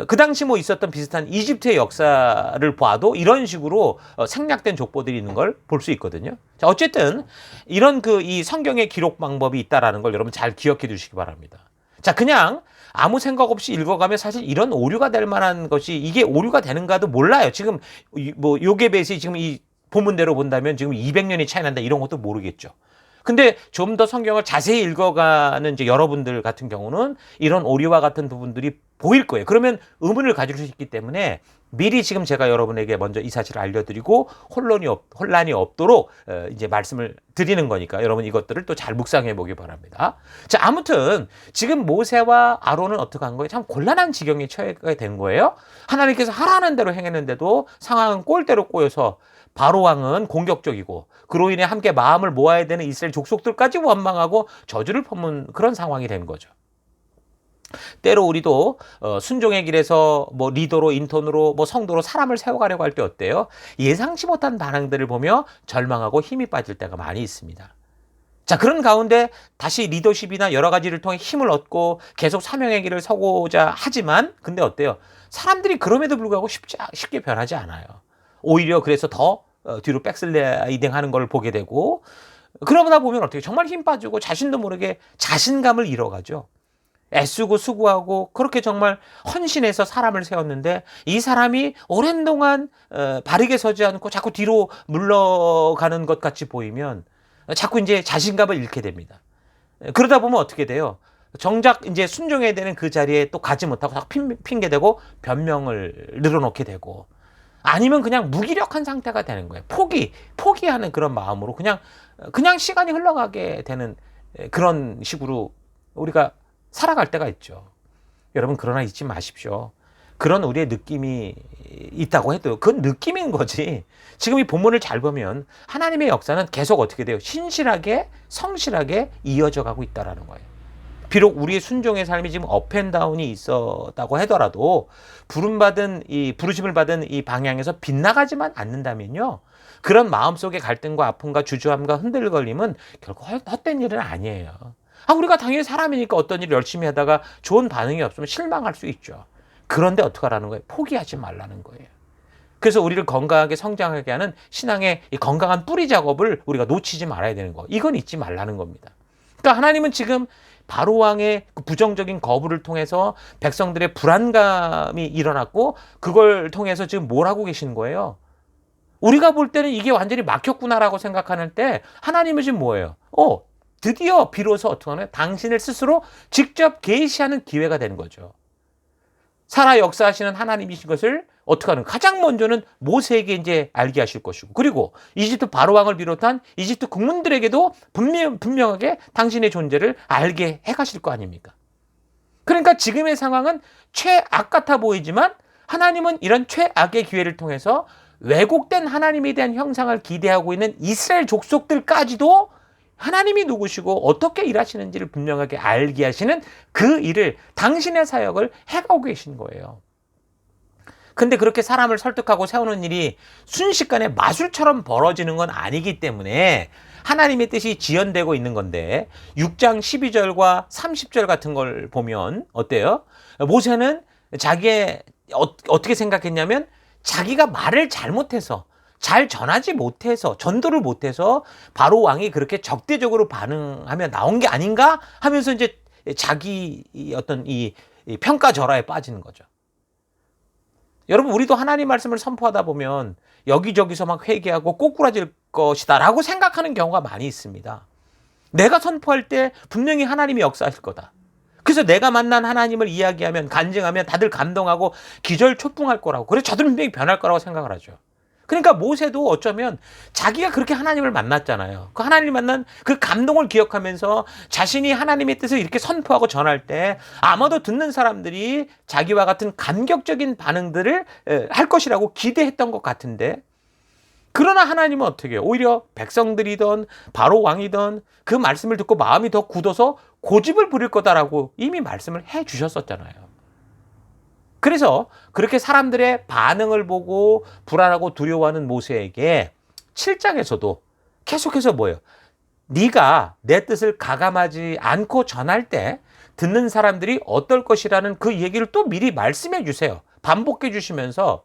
그 당시 있었던 비슷한 이집트의 역사를 봐도 이런 식으로 생략된 족보들이 있는 걸 볼 수 있거든요. 자, 어쨌든 이런 이 성경의 기록 방법이 있다라는 걸 여러분 잘 기억해 두시기 바랍니다. 자, 그냥 아무 생각 없이 읽어가면 사실 이런 오류가 될 만한 것이 이게 오류가 되는가도 몰라요. 지금 요게벳이 지금 이 본문대로 본다면 지금 200년이 차이 난다 이런 것도 모르겠죠. 근데 좀 더 성경을 자세히 읽어가는 이제 여러분들 같은 경우는 이런 오류와 같은 부분들이 보일 거예요. 그러면 의문을 가질 수 있기 때문에 미리 지금 제가 여러분에게 먼저 이 사실을 알려드리고 혼란이 없도록 이제 말씀을 드리는 거니까 여러분 이것들을 또 잘 묵상해 보기 바랍니다. 자, 아무튼 지금 모세와 아론은 어떻게 한 거예요? 참 곤란한 지경에 처하게 된 거예요. 하나님께서 하라는 대로 행했는데도 상황은 꼴대로 꼬여서 바로 왕은 공격적이고 그로 인해 함께 마음을 모아야 되는 이스라엘 족속들까지 원망하고 저주를 퍼문 그런 상황이 된 거죠. 때로 우리도 순종의 길에서 리더로 인턴으로 성도로 사람을 세워가려고 할 때 어때요? 예상치 못한 반응들을 보며 절망하고 힘이 빠질 때가 많이 있습니다. 자, 그런 가운데 다시 리더십이나 여러 가지를 통해 힘을 얻고 계속 사명의 길을 서고자 하지만 근데 어때요? 사람들이 그럼에도 불구하고 쉽게 변하지 않아요. 오히려 그래서 더 뒤로 백슬라이딩 하는 걸 보게 되고 그러다 보면 어떻게 정말 힘 빠지고 자신도 모르게 자신감을 잃어가죠. 애쓰고 수고하고 그렇게 정말 헌신해서 사람을 세웠는데 이 사람이 오랜 동안 바르게 서지 않고 자꾸 뒤로 물러가는 것 같이 보이면 자꾸 이제 자신감을 잃게 됩니다. 그러다 보면 어떻게 돼요? 정작 이제 순종해야 되는 그 자리에 또 가지 못하고 핑계대고 변명을 늘어놓게 되고 아니면 그냥 무기력한 상태가 되는 거예요. 포기하는 그런 마음으로 그냥 시간이 흘러가게 되는 그런 식으로 우리가 살아갈 때가 있죠. 여러분 그러나 잊지 마십시오. 그런 우리의 느낌이 있다고 해도 그건 느낌인 거지. 지금 이 본문을 잘 보면 하나님의 역사는 계속 어떻게 돼요? 신실하게 성실하게 이어져 가고 있다라는 거예요. 비록 우리의 순종의 삶이 지금 업앤다운이 있었다고 하더라도 부르심을 받은 이 방향에서 빗나가지만 않는다면요. 그런 마음속의 갈등과 아픔과 주저함과 흔들걸림은 결코 헛된 일은 아니에요. 우리가 당연히 사람이니까 어떤 일을 열심히 하다가 좋은 반응이 없으면 실망할 수 있죠. 그런데 어떻게 하라는 거예요? 포기하지 말라는 거예요. 그래서 우리를 건강하게 성장하게 하는 신앙의 이 건강한 뿌리 작업을 우리가 놓치지 말아야 되는 거. 이건 잊지 말라는 겁니다. 그러니까 하나님은 지금 바로왕의 그 부정적인 거부를 통해서 백성들의 불안감이 일어났고 그걸 통해서 지금 뭘 하고 계시는 거예요? 우리가 볼 때는 이게 완전히 막혔구나라고 생각하는 때 하나님은 지금 뭐예요? 드디어 비로소 어떻게 하나요? 당신을 스스로 직접 계시하는 기회가 되는 거죠. 살아 역사하시는 하나님이신 것을 어떻게 하는 가장 먼저는 모세에게 이제 알게 하실 것이고 그리고 이집트 바로왕을 비롯한 이집트 국민들에게도 분명하게 당신의 존재를 알게 해 가실 거 아닙니까? 그러니까 지금의 상황은 최악 같아 보이지만 하나님은 이런 최악의 기회를 통해서 왜곡된 하나님에 대한 형상을 기대하고 있는 이스라엘 족속들까지도 하나님이 누구시고 어떻게 일하시는지를 분명하게 알게 하시는 그 일을 당신의 사역을 해가고 계신 거예요. 근데 그렇게 사람을 설득하고 세우는 일이 순식간에 마술처럼 벌어지는 건 아니기 때문에 하나님의 뜻이 지연되고 있는 건데 6장 12절과 30절 같은 걸 보면 어때요? 모세는 어떻게 생각했냐면 자기가 말을 잘못해서 잘 전하지 못해서 전도를 못해서 바로 왕이 그렇게 적대적으로 반응하며 나온 게 아닌가 하면서 이제 자기 어떤 이 평가절하에 빠지는 거죠. 여러분 우리도 하나님 말씀을 선포하다 보면 여기저기서 막 회개하고 꼬꾸라질 것이다라고 생각하는 경우가 많이 있습니다. 내가 선포할 때 분명히 하나님이 역사하실 거다. 그래서 내가 만난 하나님을 이야기하면 간증하면 다들 감동하고 기절초풍할 거라고 그래서 저들 분명히 변할 거라고 생각을 하죠. 그러니까 모세도 어쩌면 자기가 그렇게 하나님을 만났잖아요. 그 하나님을 만난 그 감동을 기억하면서 자신이 하나님의 뜻을 이렇게 선포하고 전할 때 아마도 듣는 사람들이 자기와 같은 감격적인 반응들을 할 것이라고 기대했던 것 같은데 그러나 하나님은 어떻게 해요? 오히려 백성들이던 바로 왕이던 그 말씀을 듣고 마음이 더 굳어서 고집을 부릴 거다라고 이미 말씀을 해 주셨었잖아요. 그래서 그렇게 사람들의 반응을 보고 불안하고 두려워하는 모세에게 7장에서도 계속해서 뭐예요? 네가 내 뜻을 가감하지 않고 전할 때 듣는 사람들이 어떨 것이라는 그 얘기를 또 미리 말씀해 주세요. 반복해 주시면서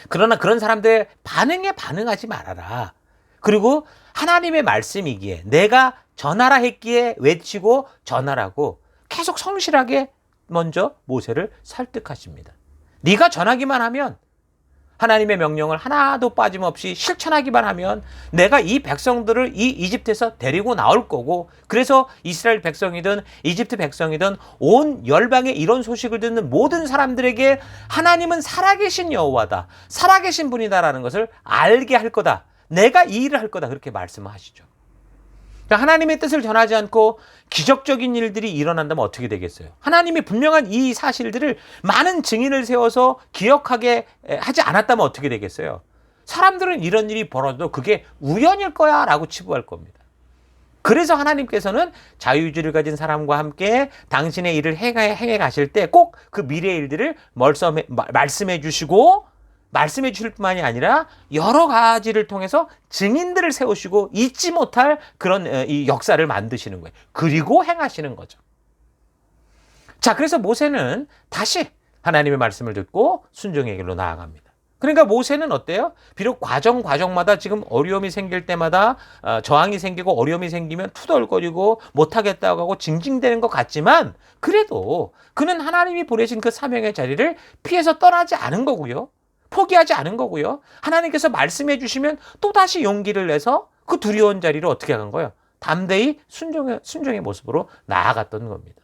그러나 그런 사람들의 반응에 반응하지 말아라. 그리고 하나님의 말씀이기에 내가 전하라 했기에 외치고 전하라고 계속 성실하게 먼저 모세를 설득하십니다. 네가 전하기만 하면 하나님의 명령을 하나도 빠짐없이 실천하기만 하면 내가 이 백성들을 이 이집트에서 데리고 나올 거고 그래서 이스라엘 백성이든 이집트 백성이든 온 열방에 이런 소식을 듣는 모든 사람들에게 하나님은 살아계신 여호와다. 살아계신 분이다라는 것을 알게 할 거다. 내가 이 일을 할 거다. 그렇게 말씀하시죠. 그러니까 하나님의 뜻을 전하지 않고 기적적인 일들이 일어난다면 어떻게 되겠어요? 하나님이 분명한 이 사실들을 많은 증인을 세워서 기억하게 하지 않았다면 어떻게 되겠어요? 사람들은 이런 일이 벌어도 그게 우연일 거야 라고 치부할 겁니다. 그래서 하나님께서는 자유의지를 가진 사람과 함께 당신의 일을 행해 가실 때 꼭 그 미래의 일들을 말씀해 주시고 말씀해 주실 뿐만이 아니라 여러 가지를 통해서 증인들을 세우시고 잊지 못할 그런 이 역사를 만드시는 거예요. 그리고 행하시는 거죠. 자, 그래서 모세는 다시 하나님의 말씀을 듣고 순종의 길로 나아갑니다. 그러니까 모세는 어때요? 비록 과정마다 지금 어려움이 생길 때마다 저항이 생기고 어려움이 생기면 투덜거리고 못하겠다고 하고 징징대는 것 같지만 그래도 그는 하나님이 보내신 그 사명의 자리를 피해서 떠나지 않은 거고요. 포기하지 않은 거고요. 하나님께서 말씀해 주시면 또다시 용기를 내서 그 두려운 자리를 어떻게 한 거예요? 담대히 순종의 모습으로 나아갔던 겁니다.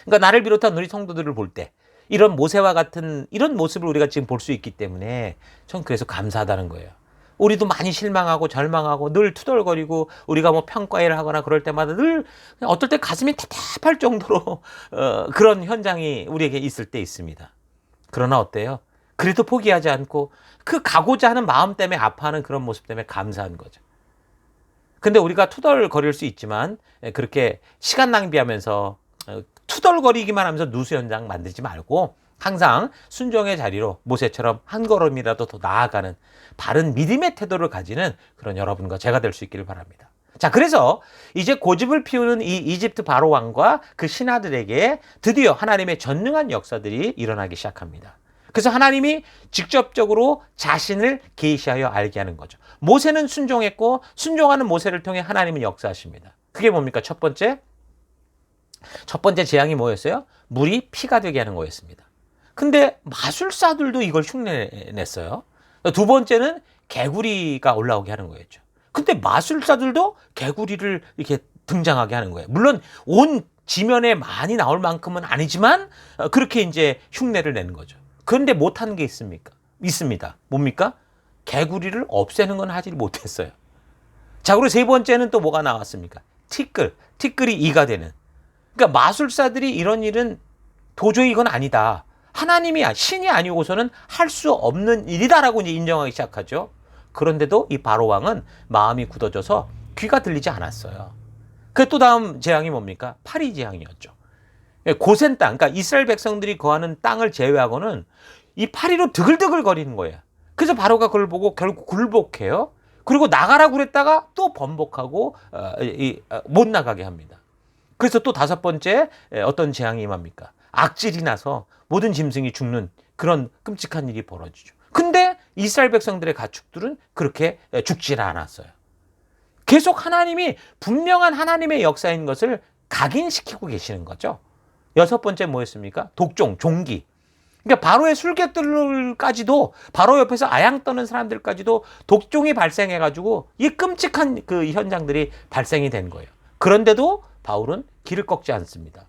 그러니까 나를 비롯한 우리 성도들을 볼 때 이런 모세와 같은 이런 모습을 우리가 지금 볼 수 있기 때문에 전 그래서 감사하다는 거예요. 우리도 많이 실망하고 절망하고 늘 투덜거리고 우리가 뭐 평가회를 하거나 그럴 때마다 늘 어떨 때 가슴이 답답할 정도로 그런 현장이 우리에게 있을 때 있습니다. 그러나 어때요? 그래도 포기하지 않고 그 가고자 하는 마음 때문에 아파하는 그런 모습 때문에 감사한 거죠. 근데 우리가 투덜거릴 수 있지만 그렇게 시간 낭비하면서 투덜거리기만 하면서 누수 현장 만들지 말고 항상 순종의 자리로 모세처럼 한 걸음이라도 더 나아가는 바른 믿음의 태도를 가지는 그런 여러분과 제가 될 수 있기를 바랍니다. 자, 그래서 이제 고집을 피우는 이 이집트 바로 왕과 그 신하들에게 드디어 하나님의 전능한 역사들이 일어나기 시작합니다. 그래서 하나님이 직접적으로 자신을 계시하여 알게 하는 거죠. 모세는 순종했고 순종하는 모세를 통해 하나님은 역사하십니다. 그게 뭡니까? 첫 번째 재앙이 뭐였어요? 물이 피가 되게 하는 거였습니다. 근데 마술사들도 이걸 흉내냈어요. 두 번째는 개구리가 올라오게 하는 거였죠. 근데 마술사들도 개구리를 이렇게 등장하게 하는 거예요. 물론 온 지면에 많이 나올 만큼은 아니지만 그렇게 이제 흉내를 내는 거죠. 그런데 못하는 게 있습니다. 뭡니까? 개구리를 없애는 건 하지 못했어요. 자, 그리고 세 번째는 또 뭐가 나왔습니까? 티끌이 이가 되는. 그러니까 마술사들이 이런 일은 도저히 이건 아니다. 하나님이 신이 아니고서는 할 수 없는 일이다라고 이제 인정하기 시작하죠. 그런데도 이 바로 왕은 마음이 굳어져서 귀가 들리지 않았어요. 그 또 다음 재앙이 뭡니까? 파리 재앙이었죠. 고센 땅, 그러니까 이스라엘 백성들이 거하는 땅을 제외하고는 이 파리로 드글드글 거리는 거예요. 그래서 바로가 그걸 보고 결국 굴복해요. 그리고 나가라고 그랬다가 또 번복하고 못 나가게 합니다. 그래서 또 다섯 번째 어떤 재앙이 임합니까? 악질이 나서 모든 짐승이 죽는 그런 끔찍한 일이 벌어지죠. 근데 이스라엘 백성들의 가축들은 그렇게 죽질 않았어요. 계속 하나님이 분명한 하나님의 역사인 것을 각인시키고 계시는 거죠. 여섯 번째 뭐였습니까? 종기. 그러니까 바로의 술객들까지도 바로 옆에서 아양 떠는 사람들까지도 독종이 발생해가지고 이 끔찍한 그 현장들이 발생이 된 거예요. 그런데도 바울은 길을 꺾지 않습니다.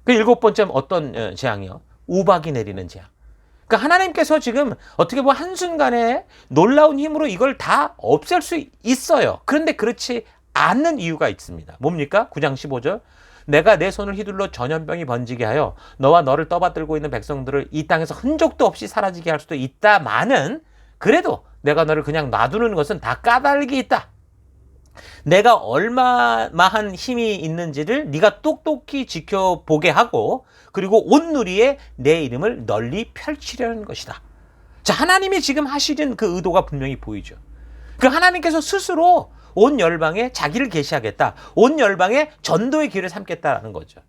그 일곱 번째 어떤 재앙이요? 우박이 내리는 재앙. 그러니까 하나님께서 지금 어떻게 보면 한순간에 놀라운 힘으로 이걸 다 없앨 수 있어요. 그런데 그렇지 않는 이유가 있습니다. 뭡니까? 9장 15절. 내가 내 손을 휘둘러 전염병이 번지게 하여 너와 너를 떠받들고 있는 백성들을 이 땅에서 흔적도 없이 사라지게 할 수도 있다마는 그래도 내가 너를 그냥 놔두는 것은 다 까닭이 있다. 내가 얼마한 힘이 있는지를 네가 똑똑히 지켜보게 하고 그리고 온 누리에 내 이름을 널리 펼치려는 것이다. 자, 하나님이 지금 하시는 그 의도가 분명히 보이죠. 그 하나님께서 스스로 온 열방에 자기를 계시하겠다. 온 열방에 전도의 기회를 삼겠다라는 거죠.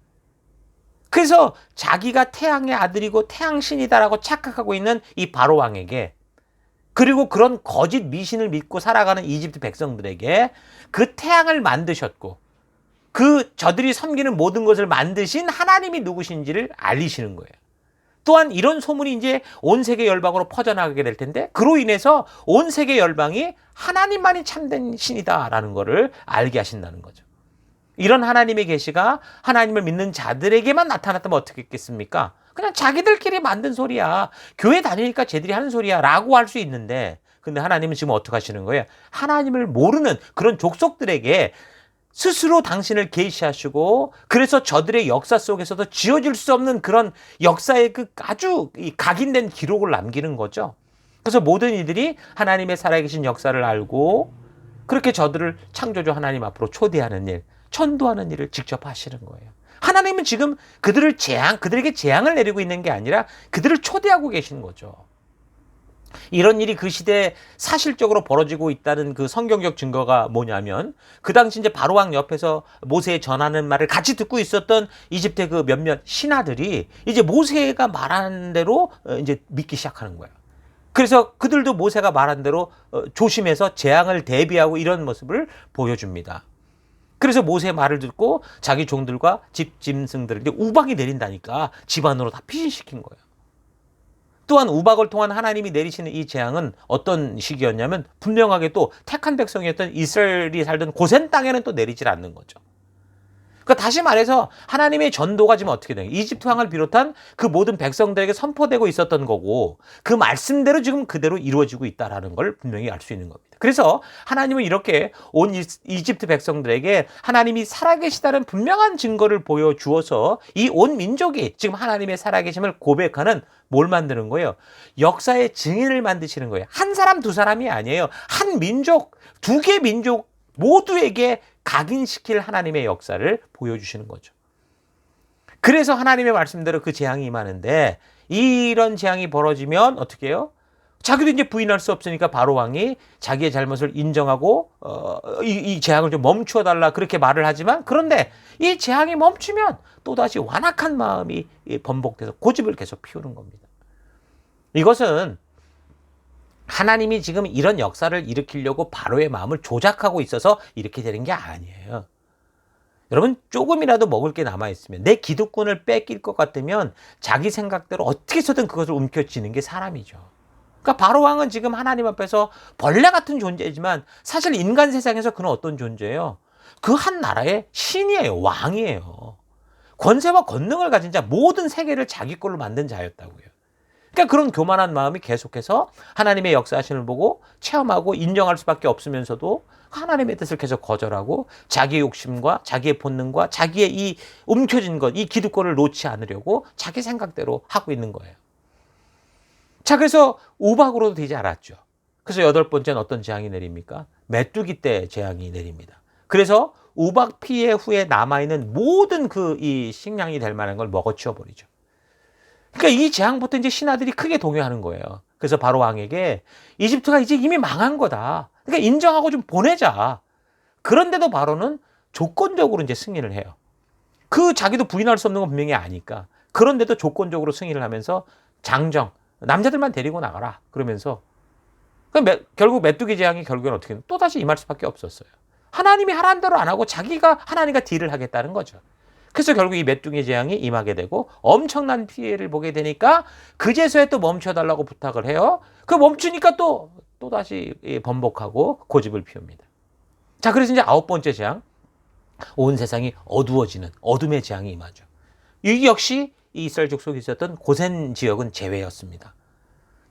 그래서 자기가 태양의 아들이고 태양신이다라고 착각하고 있는 이 바로 왕에게 그리고 그런 거짓 미신을 믿고 살아가는 이집트 백성들에게 그 태양을 만드셨고 그 저들이 섬기는 모든 것을 만드신 하나님이 누구신지를 알리시는 거예요. 또한 이런 소문이 이제 온 세계 열방으로 퍼져나가게 될 텐데 그로 인해서 온 세계 열방이 하나님만이 참된 신이다라는 것을 알게 하신다는 거죠. 이런 하나님의 계시가 하나님을 믿는 자들에게만 나타났다면 어떻게 했겠습니까? 그냥 자기들끼리 만든 소리야. 교회 다니니까 쟤들이 하는 소리야 라고 할 수 있는데 근데 하나님은 지금 어떻게 하시는 거예요? 하나님을 모르는 그런 족속들에게 스스로 당신을 계시하시고 그래서 저들의 역사 속에서도 지워질 수 없는 그런 역사의 그 아주 각인된 기록을 남기는 거죠. 그래서 모든 이들이 하나님의 살아계신 역사를 알고 그렇게 저들을 창조주 하나님 앞으로 초대하는 일, 천도하는 일을 직접 하시는 거예요. 하나님은 지금 그들에게 재앙을 내리고 있는 게 아니라 그들을 초대하고 계신 거죠. 이런 일이 그 시대에 사실적으로 벌어지고 있다는 그 성경적 증거가 뭐냐면, 그 당시 이제 바로왕 옆에서 모세의 전하는 말을 같이 듣고 있었던 이집트의 그 몇몇 신하들이 이제 모세가 말하는 대로 이제 믿기 시작하는 거예요. 그래서 그들도 모세가 말한 대로 조심해서 재앙을 대비하고 이런 모습을 보여줍니다. 그래서 모세의 말을 듣고 자기 종들과 집 짐승들을 우박이 내린다니까 집 안으로 다 피신시킨 거예요. 또한 우박을 통한 하나님이 내리시는 이 재앙은 어떤 시기였냐면, 분명하게 또 택한 백성이었던 이스라엘이 살던 고센 땅에는 또 내리질 않는 거죠. 그러니까 다시 말해서 하나님의 전도가 지금 어떻게 되는 거예요? 이집트 왕을 비롯한 그 모든 백성들에게 선포되고 있었던 거고, 그 말씀대로 지금 그대로 이루어지고 있다는 걸 분명히 알 수 있는 겁니다. 그래서 하나님은 이렇게 온 이집트 백성들에게 하나님이 살아계시다는 분명한 증거를 보여주어서 이 온 민족이 지금 하나님의 살아계심을 고백하는 뭘 만드는 거예요? 역사의 증인을 만드시는 거예요. 한 사람 두 사람이 아니에요. 한 민족, 두 개 민족 모두에게 각인시킬 하나님의 역사를 보여주시는 거죠. 그래서 하나님의 말씀대로 그 재앙이 임하는데, 이런 재앙이 벌어지면 어떻게 해요? 자기도 이제 부인할 수 없으니까 바로 왕이 자기의 잘못을 인정하고 이 재앙을 좀 멈추어 달라 그렇게 말을 하지만, 그런데 이 재앙이 멈추면 또다시 완악한 마음이 번복돼서 고집을 계속 피우는 겁니다. 이것은 하나님이 지금 이런 역사를 일으키려고 바로의 마음을 조작하고 있어서 이렇게 되는 게 아니에요. 여러분, 조금이라도 먹을 게 남아있으면, 내 기득권을 뺏길 것 같으면 자기 생각대로 어떻게 해서든 그것을 움켜쥐는 게 사람이죠. 그러니까 바로 왕은 지금 하나님 앞에서 벌레 같은 존재지만 사실 인간 세상에서 그는 어떤 존재예요? 그 한 나라의 신이에요. 왕이에요. 권세와 권능을 가진 자, 모든 세계를 자기 걸로 만든 자였다고요. 그러니까 그런 교만한 마음이 계속해서 하나님의 역사하심을 보고 체험하고 인정할 수밖에 없으면서도 하나님의 뜻을 계속 거절하고 자기의 욕심과 자기의 본능과 자기의 이 움켜진 것, 이 기득권을 놓지 않으려고 자기 생각대로 하고 있는 거예요. 자, 그래서 우박으로도 되지 않았죠. 그래서 8번째는 어떤 재앙이 내립니까? 메뚜기 때 재앙이 내립니다. 그래서 우박 피해 후에 남아있는 모든 이 식량이 될 만한 걸 먹어치워 버리죠. 그러니까 이 재앙부터 이제 신하들이 크게 동요하는 거예요. 그래서 바로 왕에게 이집트가 이제 이미 망한 거다. 그러니까 인정하고 좀 보내자. 그런데도 바로는 조건적으로 이제 승인을 해요. 그 자기도 부인할 수 없는 건 분명히 아니까. 그런데도 조건적으로 승인을 하면서 장정, 남자들만 데리고 나가라. 그러면서 결국 메뚜기 재앙이 결국에는 어떻게 또다시 임할 수밖에 없었어요. 하나님이 하라는 대로 안 하고 자기가 하나님과 딜을 하겠다는 거죠. 그래서 결국 이 메뚜기 재앙이 임하게 되고 엄청난 피해를 보게 되니까 그제서야 또 멈춰달라고 부탁을 해요. 그 멈추니까 또다시 번복하고 고집을 피웁니다. 자, 그래서 이제 9번째 재앙, 온 세상이 어두워지는 어둠의 재앙이 임하죠. 이 역시 이 이스라엘 족속이 있었던 고센 지역은 제외였습니다.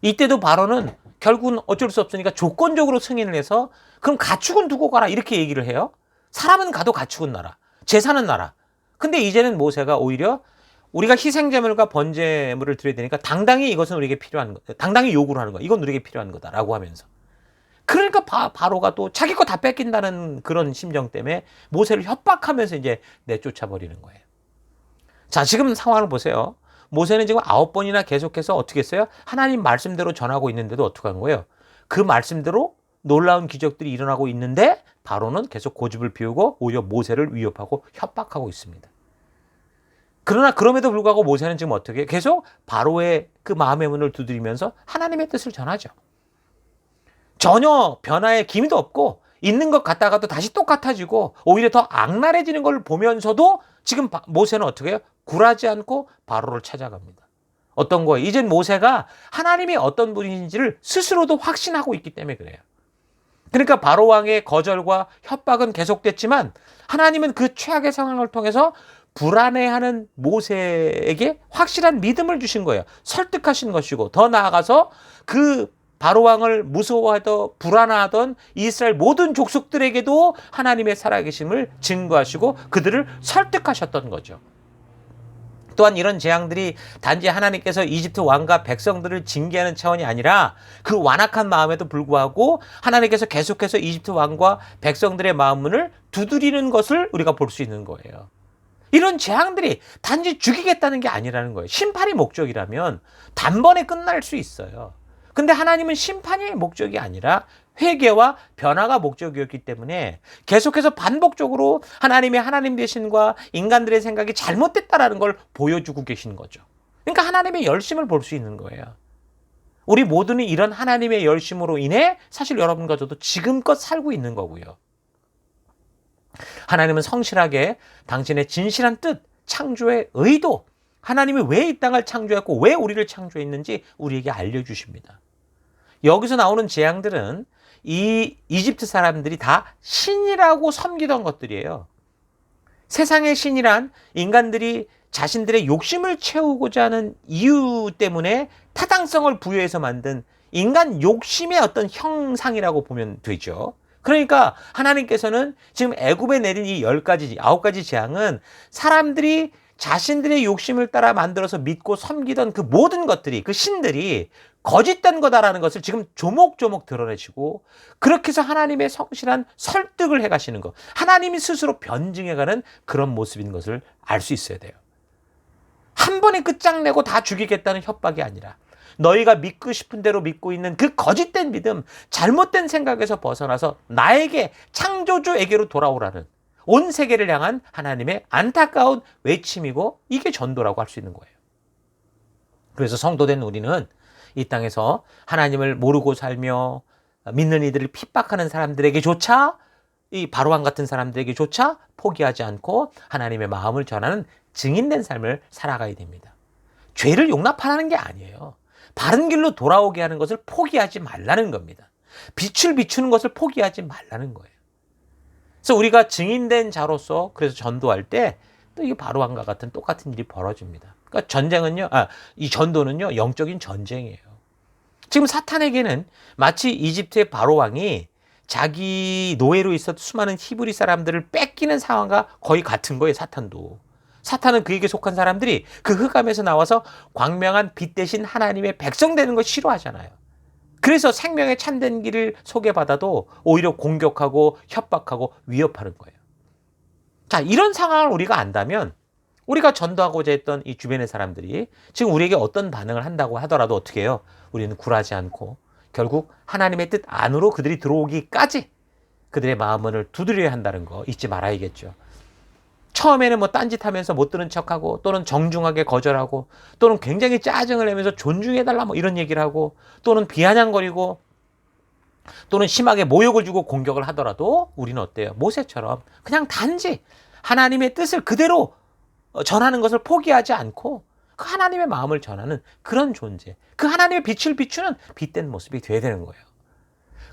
이때도 바로는 결국은 어쩔 수 없으니까 조건적으로 승인을 해서 그럼 가축은 두고 가라 이렇게 얘기를 해요. 사람은 가도 가축은 나라, 제사는 나라. 근데 이제는 모세가 오히려 우리가 희생제물과 번제물을 드려야 되니까 당당히 이것은 우리에게 필요한 거, 당당히 요구를 하는 거야. 이건 우리에게 필요한 거다라고 하면서. 그러니까 바로가 또 자기 거 다 뺏긴다는 그런 심정 때문에 모세를 협박하면서 이제 내쫓아 버리는 거예요. 자, 지금 상황을 보세요. 모세는 지금 9번이나 계속해서 어떻게 했어요? 하나님 말씀대로 전하고 있는데도 어떻게 한 거예요? 그 말씀대로 놀라운 기적들이 일어나고 있는데 바로는 계속 고집을 피우고 오히려 모세를 위협하고 협박하고 있습니다. 그러나 그럼에도 불구하고 모세는 지금 어떻게 해요? 계속 바로의 그 마음의 문을 두드리면서 하나님의 뜻을 전하죠. 전혀 변화의 기미도 없고 있는 것 같다가도 다시 똑같아지고 오히려 더 악랄해지는 걸 보면서도 지금 모세는 어떻게 해요? 굴하지 않고 바로를 찾아갑니다. 어떤 거예요? 이젠 모세가 하나님이 어떤 분인지를 스스로도 확신하고 있기 때문에 그래요. 그러니까 바로 왕의 거절과 협박은 계속됐지만 하나님은 그 최악의 상황을 통해서 불안해하는 모세에게 확실한 믿음을 주신 거예요. 설득하신 것이고 더 나아가서 그 바로 왕을 무서워하던 불안하던 이스라엘 모든 족속들에게도 하나님의 살아계심을 증거하시고 그들을 설득하셨던 거죠. 또한 이런 재앙들이 단지 하나님께서 이집트 왕과 백성들을 징계하는 차원이 아니라 그 완악한 마음에도 불구하고 하나님께서 계속해서 이집트 왕과 백성들의 마음문을 두드리는 것을 우리가 볼 수 있는 거예요. 이런 재앙들이 단지 죽이겠다는 게 아니라는 거예요. 심판이 목적이라면 단번에 끝날 수 있어요. 근데 하나님은 심판이 목적이 아니라 회개와 변화가 목적이었기 때문에 계속해서 반복적으로 하나님의 하나님 되신과 인간들의 생각이 잘못됐다라는 걸 보여주고 계신 거죠. 그러니까 하나님의 열심을 볼 수 있는 거예요. 우리 모두는 이런 하나님의 열심으로 인해 사실 여러분과 저도 지금껏 살고 있는 거고요. 하나님은 성실하게 당신의 진실한 뜻, 창조의 의도, 하나님이 왜 이 땅을 창조했고 왜 우리를 창조했는지 우리에게 알려주십니다. 여기서 나오는 재앙들은 이 이집트 사람들이 다 신이라고 섬기던 것들이에요. 세상의 신이란 인간들이 자신들의 욕심을 채우고자 하는 이유 때문에 타당성을 부여해서 만든 인간 욕심의 어떤 형상이라고 보면 되죠. 그러니까 하나님께서는 지금 애굽에 내린 이 10가지, 9가지 재앙은 사람들이 자신들의 욕심을 따라 만들어서 믿고 섬기던 그 모든 것들이, 그 신들이 거짓된 거다라는 것을 지금 조목조목 드러내시고, 그렇게 해서 하나님의 성실한 설득을 해가시는 것, 하나님이 스스로 변증해가는 그런 모습인 것을 알 수 있어야 돼요. 한 번에 끝장내고 다 죽이겠다는 협박이 아니라 너희가 믿고 싶은 대로 믿고 있는 그 거짓된 믿음, 잘못된 생각에서 벗어나서 나에게, 창조주에게로 돌아오라는 온 세계를 향한 하나님의 안타까운 외침이고, 이게 전도라고 할 수 있는 거예요. 그래서 성도된 우리는 이 땅에서 하나님을 모르고 살며 믿는 이들을 핍박하는 사람들에게조차, 이 바로왕 같은 사람들에게조차 포기하지 않고 하나님의 마음을 전하는 증인된 삶을 살아가야 됩니다. 죄를 용납하라는 게 아니에요. 바른 길로 돌아오게 하는 것을 포기하지 말라는 겁니다. 빛을 비추는 것을 포기하지 말라는 거예요. 그래서 우리가 증인된 자로서 그래서 전도할 때 또 이 바로왕과 같은 똑같은 일이 벌어집니다. 그러니까 전쟁은요, 이 전도는요, 영적인 전쟁이에요. 지금 사탄에게는 마치 이집트의 바로왕이 자기 노예로 있었던 수많은 히브리 사람들을 뺏기는 상황과 거의 같은 거예요, 사탄도. 사탄은 그에게 속한 사람들이 그 흑암에서 나와서 광명한 빛 대신 하나님의 백성 되는 거 싫어하잖아요. 그래서 생명의 참된 길을 소개받아도 오히려 공격하고 협박하고 위협하는 거예요. 자, 이런 상황을 우리가 안다면 우리가 전도하고자 했던 이 주변의 사람들이 지금 우리에게 어떤 반응을 한다고 하더라도 어떻게 해요? 우리는 굴하지 않고 결국 하나님의 뜻 안으로 그들이 들어오기까지 그들의 마음을 두드려야 한다는 거 잊지 말아야겠죠. 처음에는 뭐 딴짓하면서 못 들은 척하고, 또는 정중하게 거절하고, 또는 굉장히 짜증을 내면서 존중해달라 뭐 이런 얘기를 하고, 또는 비아냥거리고, 또는 심하게 모욕을 주고 공격을 하더라도 우리는 어때요? 모세처럼 그냥 단지 하나님의 뜻을 그대로 전하는 것을 포기하지 않고 그 하나님의 마음을 전하는 그런 존재, 그 하나님의 빛을 비추는 빛된 모습이 되어야 되는 거예요.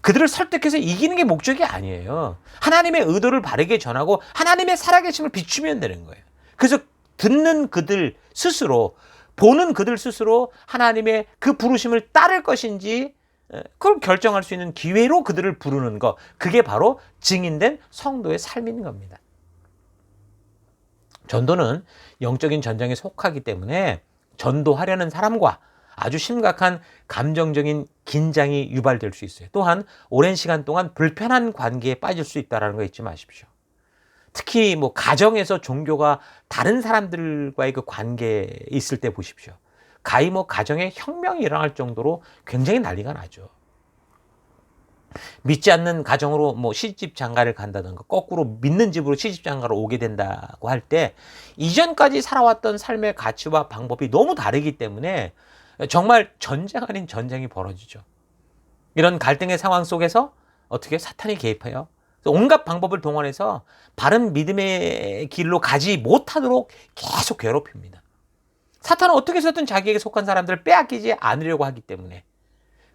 그들을 설득해서 이기는 게 목적이 아니에요. 하나님의 의도를 바르게 전하고 하나님의 살아계심을 비추면 되는 거예요. 그래서 듣는 그들 스스로, 보는 그들 스스로 하나님의 그 부르심을 따를 것인지 그걸 결정할 수 있는 기회로 그들을 부르는 것, 그게 바로 증인된 성도의 삶인 겁니다. 전도는 영적인 전쟁에 속하기 때문에 전도하려는 사람과 아주 심각한 감정적인 긴장이 유발될 수 있어요. 또한 오랜 시간 동안 불편한 관계에 빠질 수 있다는 거 잊지 마십시오. 특히 뭐 가정에서 종교가 다른 사람들과의 그 관계에 있을 때 보십시오. 가히 뭐 가정에 혁명이 일어날 정도로 굉장히 난리가 나죠. 믿지 않는 가정으로 뭐 시집 장가를 간다든가, 거꾸로 믿는 집으로 시집 장가를 오게 된다고 할 때 이전까지 살아왔던 삶의 가치와 방법이 너무 다르기 때문에 정말 전쟁 아닌 전쟁이 벌어지죠. 이런 갈등의 상황 속에서 어떻게 사탄이 개입해요? 온갖 방법을 동원해서 바른 믿음의 길로 가지 못하도록 계속 괴롭힙니다. 사탄은 어떻게 해서든 자기에게 속한 사람들을 빼앗기지 않으려고 하기 때문에,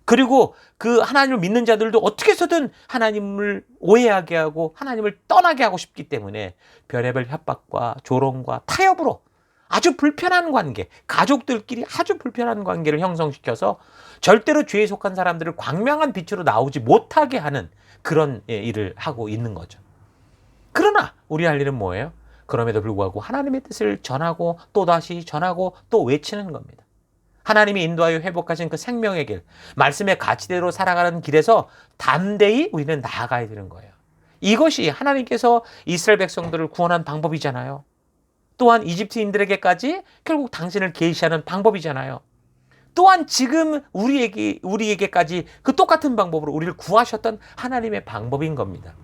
그리고 그 하나님을 믿는 자들도 어떻게 해서든 하나님을 오해하게 하고 하나님을 떠나게 하고 싶기 때문에 별의별 협박과 조롱과 타협으로 아주 불편한 관계, 가족들끼리 아주 불편한 관계를 형성시켜서 절대로 죄에 속한 사람들을 광명한 빛으로 나오지 못하게 하는 그런 일을 하고 있는 거죠. 그러나 우리 할 일은 뭐예요? 그럼에도 불구하고 하나님의 뜻을 전하고 또다시 전하고 또 외치는 겁니다. 하나님이 인도하여 회복하신 그 생명의 길, 말씀의 가치대로 살아가는 길에서 담대히 우리는 나아가야 되는 거예요. 이것이 하나님께서 이스라엘 백성들을 구원한 방법이잖아요. 또한 이집트인들에게까지 결국 당신을 계시하는 방법이잖아요. 또한 지금 우리에게까지 그 똑같은 방법으로 우리를 구하셨던 하나님의 방법인 겁니다.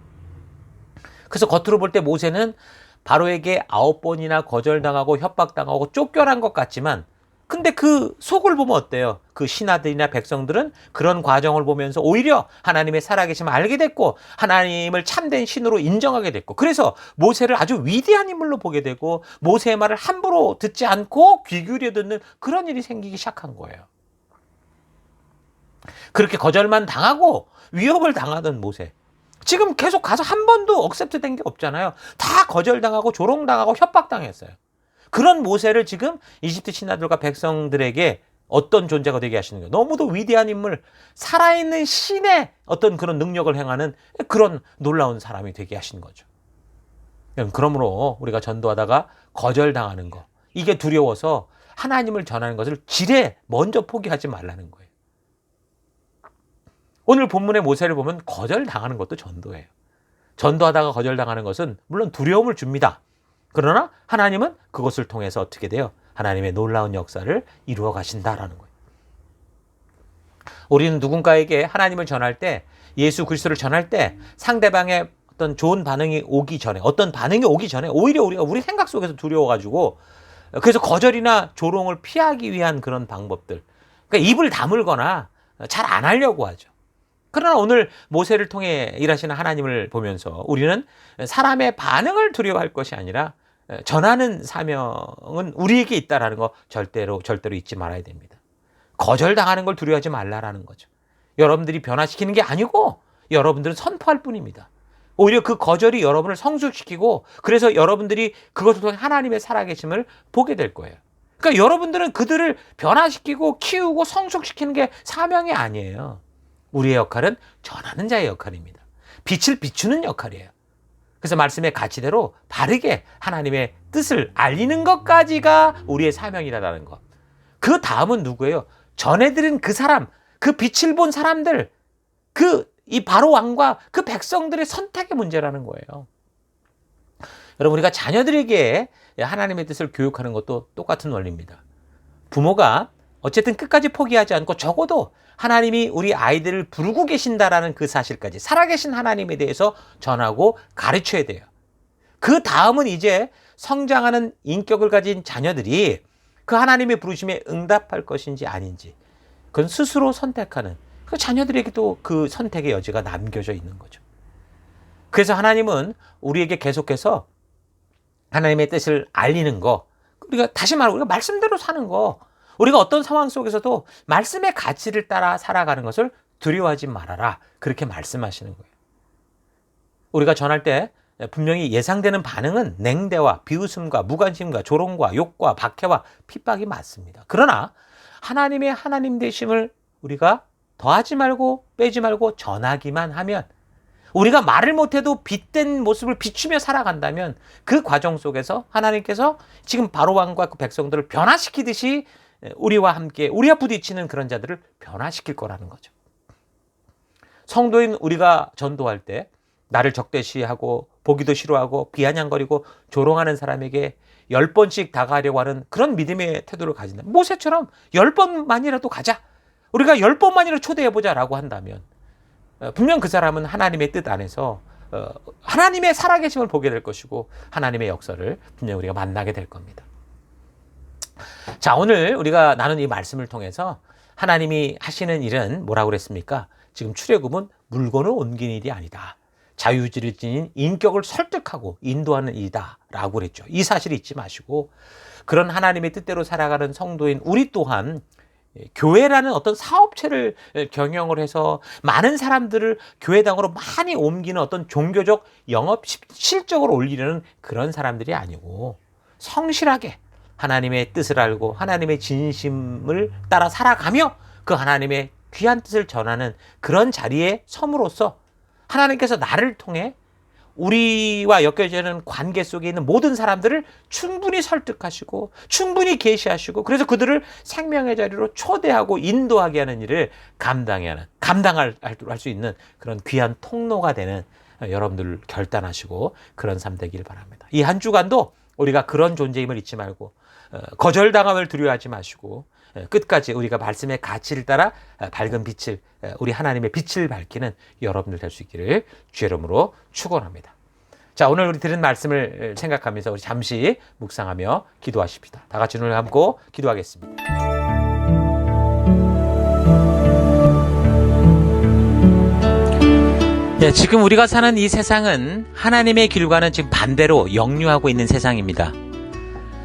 그래서 겉으로 볼 때 모세는 바로에게 9번이나 거절당하고 협박당하고 쫓겨난 것 같지만, 근데 그 속을 보면 어때요? 그 신하들이나 백성들은 그런 과정을 보면서 오히려 하나님의 살아계심을 알게 됐고 하나님을 참된 신으로 인정하게 됐고, 그래서 모세를 아주 위대한 인물로 보게 되고 모세의 말을 함부로 듣지 않고 귀 기울여 듣는 그런 일이 생기기 시작한 거예요. 그렇게 거절만 당하고 위협을 당하던 모세, 지금 계속 가서 한 번도 억셉트 된 게 없잖아요. 다 거절당하고 조롱당하고 협박당했어요. 그런 모세를 지금 이집트 신하들과 백성들에게 어떤 존재가 되게 하시는 거예요? 너무도 위대한 인물, 살아있는 신의 어떤 그런 능력을 행하는 그런 놀라운 사람이 되게 하신 거죠. 그러므로 우리가 전도하다가 거절당하는 거, 이게 두려워서 하나님을 전하는 것을 지레 먼저 포기하지 말라는 거예요. 오늘 본문의 모세를 보면 거절당하는 것도 전도예요. 전도하다가 거절당하는 것은 물론 두려움을 줍니다. 그러나 하나님은 그것을 통해서 어떻게 돼요? 하나님의 놀라운 역사를 이루어 가신다라는 거예요. 우리는 누군가에게 하나님을 전할 때, 예수 그리스도를 전할 때 상대방의 어떤 좋은 반응이 오기 전에, 어떤 반응이 오기 전에 오히려 우리가 우리 생각 속에서 두려워가지고, 그래서 거절이나 조롱을 피하기 위한 그런 방법들, 그러니까 입을 다물거나 잘 안 하려고 하죠. 그러나 오늘 모세를 통해 일하시는 하나님을 보면서 우리는 사람의 반응을 두려워할 것이 아니라 전하는 사명은 우리에게 있다라는 거 절대로 잊지 말아야 됩니다. 거절당하는 걸 두려워하지 말라라는 거죠. 여러분들이 변화시키는 게 아니고 여러분들은 선포할 뿐입니다. 오히려 그 거절이 여러분을 성숙시키고, 그래서 여러분들이 그것을 통해 하나님의 살아계심을 보게 될 거예요. 그러니까 여러분들은 그들을 변화시키고 키우고 성숙시키는 게 사명이 아니에요. 우리의 역할은 전하는 자의 역할입니다. 빛을 비추는 역할이에요. 그래서 말씀의 가치대로 바르게 하나님의 뜻을 알리는 것까지가 우리의 사명이라는 것. 그 다음은 누구예요? 전해드린 그 사람, 그 빛을 본 사람들, 이 바로 왕과 그 백성들의 선택의 문제라는 거예요. 여러분, 우리가 자녀들에게 하나님의 뜻을 교육하는 것도 똑같은 원리입니다. 부모가 어쨌든 끝까지 포기하지 않고 적어도 하나님이 우리 아이들을 부르고 계신다라는 그 사실까지, 살아계신 하나님에 대해서 전하고 가르쳐야 돼요. 그 다음은 이제 성장하는 인격을 가진 자녀들이 그 하나님의 부르심에 응답할 것인지 아닌지, 그건 스스로 선택하는, 그 자녀들에게도 그 선택의 여지가 남겨져 있는 거죠. 그래서 하나님은 우리에게 계속해서 하나님의 뜻을 알리는 거, 우리가 다시 말하면 우리가 말씀대로 사는 거, 우리가 어떤 상황 속에서도 말씀의 가치를 따라 살아가는 것을 두려워하지 말아라, 그렇게 말씀하시는 거예요. 우리가 전할 때 분명히 예상되는 반응은 냉대와 비웃음과 무관심과 조롱과 욕과 박해와 핍박이 맞습니다. 그러나 하나님의 하나님 되심을 우리가 더하지 말고 빼지 말고 전하기만 하면, 우리가 말을 못해도 빛된 모습을 비추며 살아간다면 그 과정 속에서 하나님께서 지금 바로 왕과 그 백성들을 변화시키듯이 우리와 함께, 우리와 부딪히는 그런 자들을 변화시킬 거라는 거죠. 성도인 우리가 전도할 때 나를 적대시하고 보기도 싫어하고 비아냥거리고 조롱하는 사람에게 10번씩 다가가려고 하는 그런 믿음의 태도를 가진다. 모세처럼 10번만이라도 가자, 우리가 10번만이라도 초대해보자라고 한다면 분명 그 사람은 하나님의 뜻 안에서 하나님의 살아계심을 보게 될 것이고 하나님의 역사를 분명 우리가 만나게 될 겁니다. 자, 오늘 우리가 나눈 이 말씀을 통해서 하나님이 하시는 일은 뭐라고 그랬습니까? 지금 출애굽은 물건을 옮기는 일이 아니다. 자유의지를 지닌 인격을 설득하고 인도하는 일이다 라고 그랬죠. 이 사실을 잊지 마시고, 그런 하나님의 뜻대로 살아가는 성도인 우리 또한 교회라는 어떤 사업체를 경영을 해서 많은 사람들을 교회당으로 많이 옮기는 어떤 종교적 영업 실적을 올리려는 그런 사람들이 아니고, 성실하게 하나님의 뜻을 알고 하나님의 진심을 따라 살아가며 그 하나님의 귀한 뜻을 전하는 그런 자리에 섬으로써 하나님께서 나를 통해 우리와 엮여지는 관계 속에 있는 모든 사람들을 충분히 설득하시고 충분히 계시하시고, 그래서 그들을 생명의 자리로 초대하고 인도하게 하는 일을 감당할 수 있는 그런 귀한 통로가 되는 여러분들 결단하시고 그런 삶 되길 바랍니다. 이 한 주간도 우리가 그런 존재임을 잊지 말고 거절당함을 두려워하지 마시고 끝까지 우리가 말씀의 가치를 따라 밝은 빛을, 우리 하나님의 빛을 밝히는 여러분들 될 수 있기를 주의 이름으로 축원합니다. 자, 오늘 우리 들은 말씀을 생각하면서 우리 잠시 묵상하며 기도하십시다. 다 같이 눈을 감고 기도하겠습니다. 네, 지금 우리가 사는 이 세상은 하나님의 길과는 지금 반대로 역류하고 있는 세상입니다.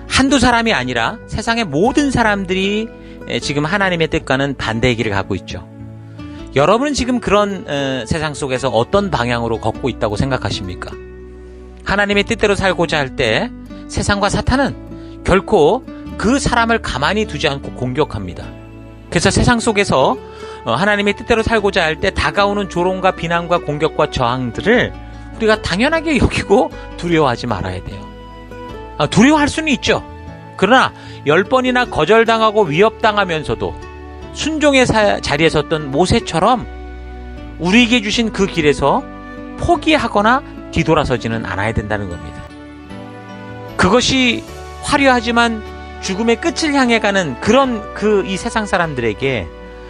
한두 사람이 아니라 세상의 모든 사람들이 지금 하나님의 뜻과는 반대의 길을 가고 있죠. 여러분은 지금 그런 세상 속에서 어떤 방향으로 걷고 있다고 생각하십니까? 하나님의 뜻대로 살고자 할 때 세상과 사탄은 결코 그 사람을 가만히 두지 않고 공격합니다. 그래서 세상 속에서 하나님의 뜻대로 살고자 할 때 다가오는 조롱과 비난과 공격과 저항들을 우리가 당연하게 여기고 두려워하지 말아야 돼요. 두려워할 수는 있죠. 그러나 10번이나 거절당하고 위협당하면서도 순종의 자리에 섰던 모세처럼 우리에게 주신 그 길에서 포기하거나 뒤돌아서지는 않아야 된다는 겁니다. 그것이 화려하지만 죽음의 끝을 향해 가는 그런 이 세상 사람들에게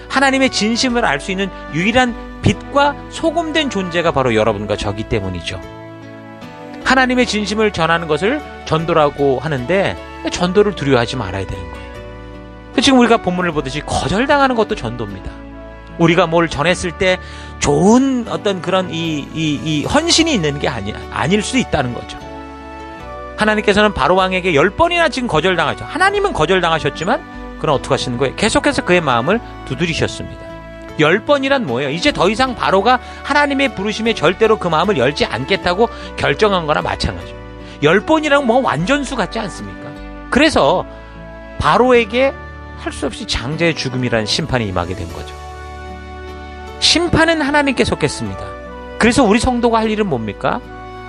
하나님의 진심을 알 수 있는 유일한 빛과 소금된 존재가 바로 여러분과 저기 때문이죠. 하나님의 진심을 전하는 것을 전도라고 하는데 전도를 두려워하지 말아야 되는 거예요. 지금 우리가 본문을 보듯이 거절당하는 것도 전도입니다. 우리가 뭘 전했을 때 좋은 어떤 그런 이 헌신이 있는 게 아닐 수 있다는 거죠. 하나님께서는 바로왕에게 10번이나 지금 거절당하죠. 하나님은 거절당하셨지만 그럼 어떻게 하시는 거예요? 계속해서 그의 마음을 두드리셨습니다. 10번이란 뭐예요? 이제 더 이상 바로가 하나님의 부르심에 절대로 그 마음을 열지 않겠다고 결정한 거나 마찬가지죠. 10번이라면 뭐 완전수 같지 않습니까? 그래서 바로에게 할 수 없이 장자의 죽음이라는 심판이 임하게 된 거죠. 심판은 하나님께 속했습니다. 그래서 우리 성도가 할 일은 뭡니까?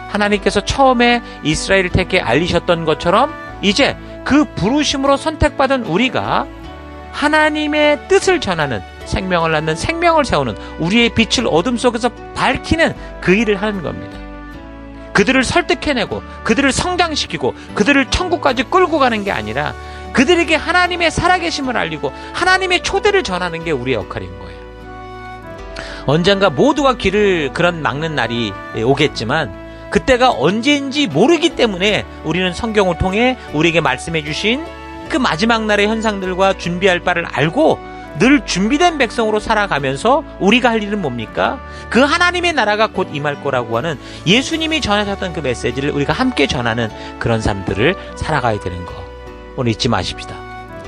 하나님께서 처음에 이스라엘을 택해 알리셨던 것처럼 이제 그 부르심으로 선택받은 우리가 하나님의 뜻을 전하는, 생명을 낳는, 생명을 세우는, 우리의 빛을 어둠 속에서 밝히는 그 일을 하는 겁니다. 그들을 설득해내고 그들을 성장시키고 그들을 천국까지 끌고 가는 게 아니라 그들에게 하나님의 살아계심을 알리고 하나님의 초대를 전하는 게 우리의 역할인 거예요. 언젠가 모두가 길을 그런 막는 날이 오겠지만 그때가 언제인지 모르기 때문에 우리는 성경을 통해 우리에게 말씀해 주신 그 마지막 날의 현상들과 준비할 바를 알고 늘 준비된 백성으로 살아가면서 우리가 할 일은 뭡니까? 그 하나님의 나라가 곧 임할 거라고 하는 예수님이 전하셨던 그 메시지를 우리가 함께 전하는 그런 삶들을 살아가야 되는 거 오늘 잊지 마십시다.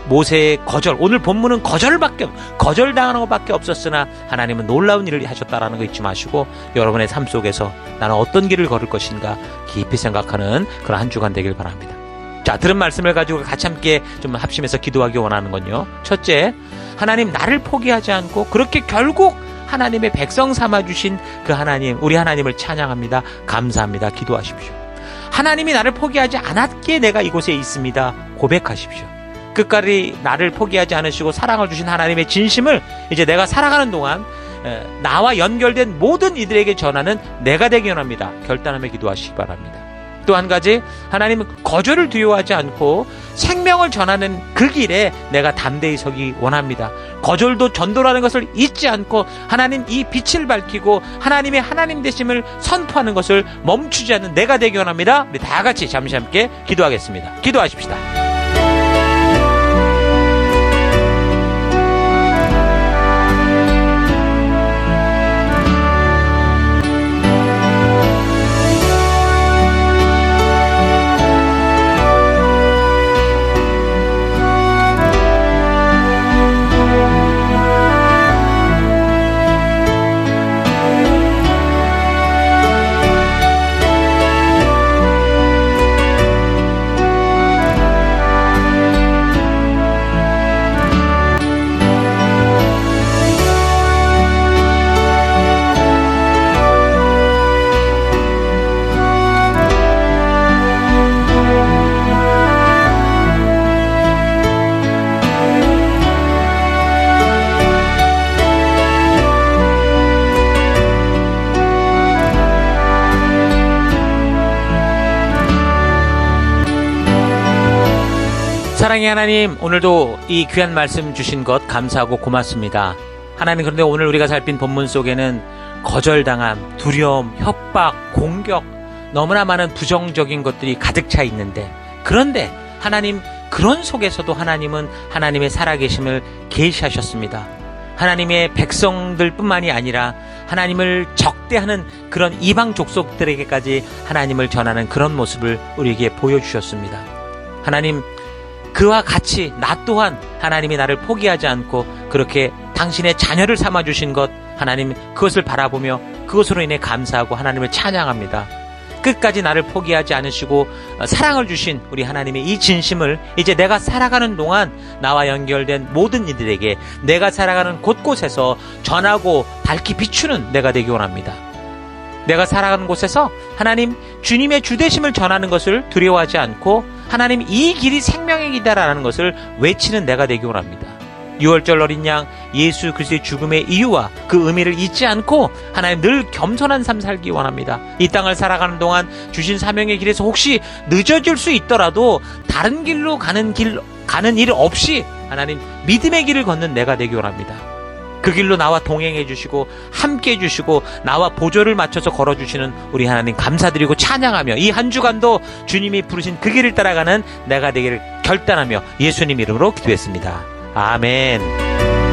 모세의 거절, 오늘 본문은 거절당하는 것밖에 없었으나 하나님은 놀라운 일을 하셨다라는 거 잊지 마시고 여러분의 삶 속에서 나는 어떤 길을 걸을 것인가 깊이 생각하는 그런 한 주간 되길 바랍니다. 자, 들은 말씀을 가지고 같이 함께 좀 합심해서 기도하기 원하는 건요. 첫째, 하나님 나를 포기하지 않고 그렇게 결국 하나님의 백성 삼아주신 그 하나님, 우리 하나님을 찬양합니다. 감사합니다. 기도하십시오. 하나님이 나를 포기하지 않았기에 내가 이곳에 있습니다. 고백하십시오. 끝까지 나를 포기하지 않으시고 사랑을 주신 하나님의 진심을 이제 내가 살아가는 동안 나와 연결된 모든 이들에게 전하는 내가 되기 원합니다. 결단하며 기도하시기 바랍니다. 또 한 가지, 하나님은 거절을 두려워하지 않고 생명을 전하는 그 길에 내가 담대히 서기 원합니다. 거절도 전도라는 것을 잊지 않고 하나님 이 빛을 밝히고 하나님의 하나님 되심을 선포하는 것을 멈추지 않는 내가 되기 원합니다. 우리 다 같이 잠시 함께 기도하겠습니다. 기도하십시다. 사랑의 하나님, 오늘도 이 귀한 말씀 주신 것 감사하고 고맙습니다. 하나님, 그런데 오늘 우리가 살핀 본문 속에는 거절당함, 두려움, 협박, 공격, 너무나 많은 부정적인 것들이 가득 차 있는데, 그런데 하나님, 그런 속에서도 하나님은 하나님의 살아계심을 계시하셨습니다. 하나님의 백성들 뿐만이 아니라 하나님을 적대하는 그런 이방 족속들에게까지 하나님을 전하는 그런 모습을 우리에게 보여주셨습니다. 하나님, 그와 같이 나 또한 하나님이 나를 포기하지 않고 그렇게 당신의 자녀를 삼아주신 것, 하나님 그것을 바라보며 그것으로 인해 감사하고 하나님을 찬양합니다. 끝까지 나를 포기하지 않으시고 사랑을 주신 우리 하나님의 이 진심을 이제 내가 살아가는 동안 나와 연결된 모든 이들에게 내가 살아가는 곳곳에서 전하고 밝히 비추는 내가 되기 원합니다. 내가 살아가는 곳에서 하나님 주님의 주되심을 전하는 것을 두려워하지 않고 하나님 이 길이 생명의 길이다라는 것을 외치는 내가 되기 원합니다. 6월절 어린 양 예수 그리스도의 죽음의 이유와 그 의미를 잊지 않고 하나님 늘 겸손한 삶 살기 원합니다. 이 땅을 살아가는 동안 주신 사명의 길에서 혹시 늦어질 수 있더라도 다른 길로 가는 일 없이 하나님 믿음의 길을 걷는 내가 되기 원합니다. 그 길로 나와 동행해 주시고 함께 해 주시고 나와 보조를 맞춰서 걸어주시는 우리 하나님 감사드리고 찬양하며 이 한 주간도 주님이 부르신 그 길을 따라가는 내가 되기를 결단하며 예수님 이름으로 기도했습니다. 아멘.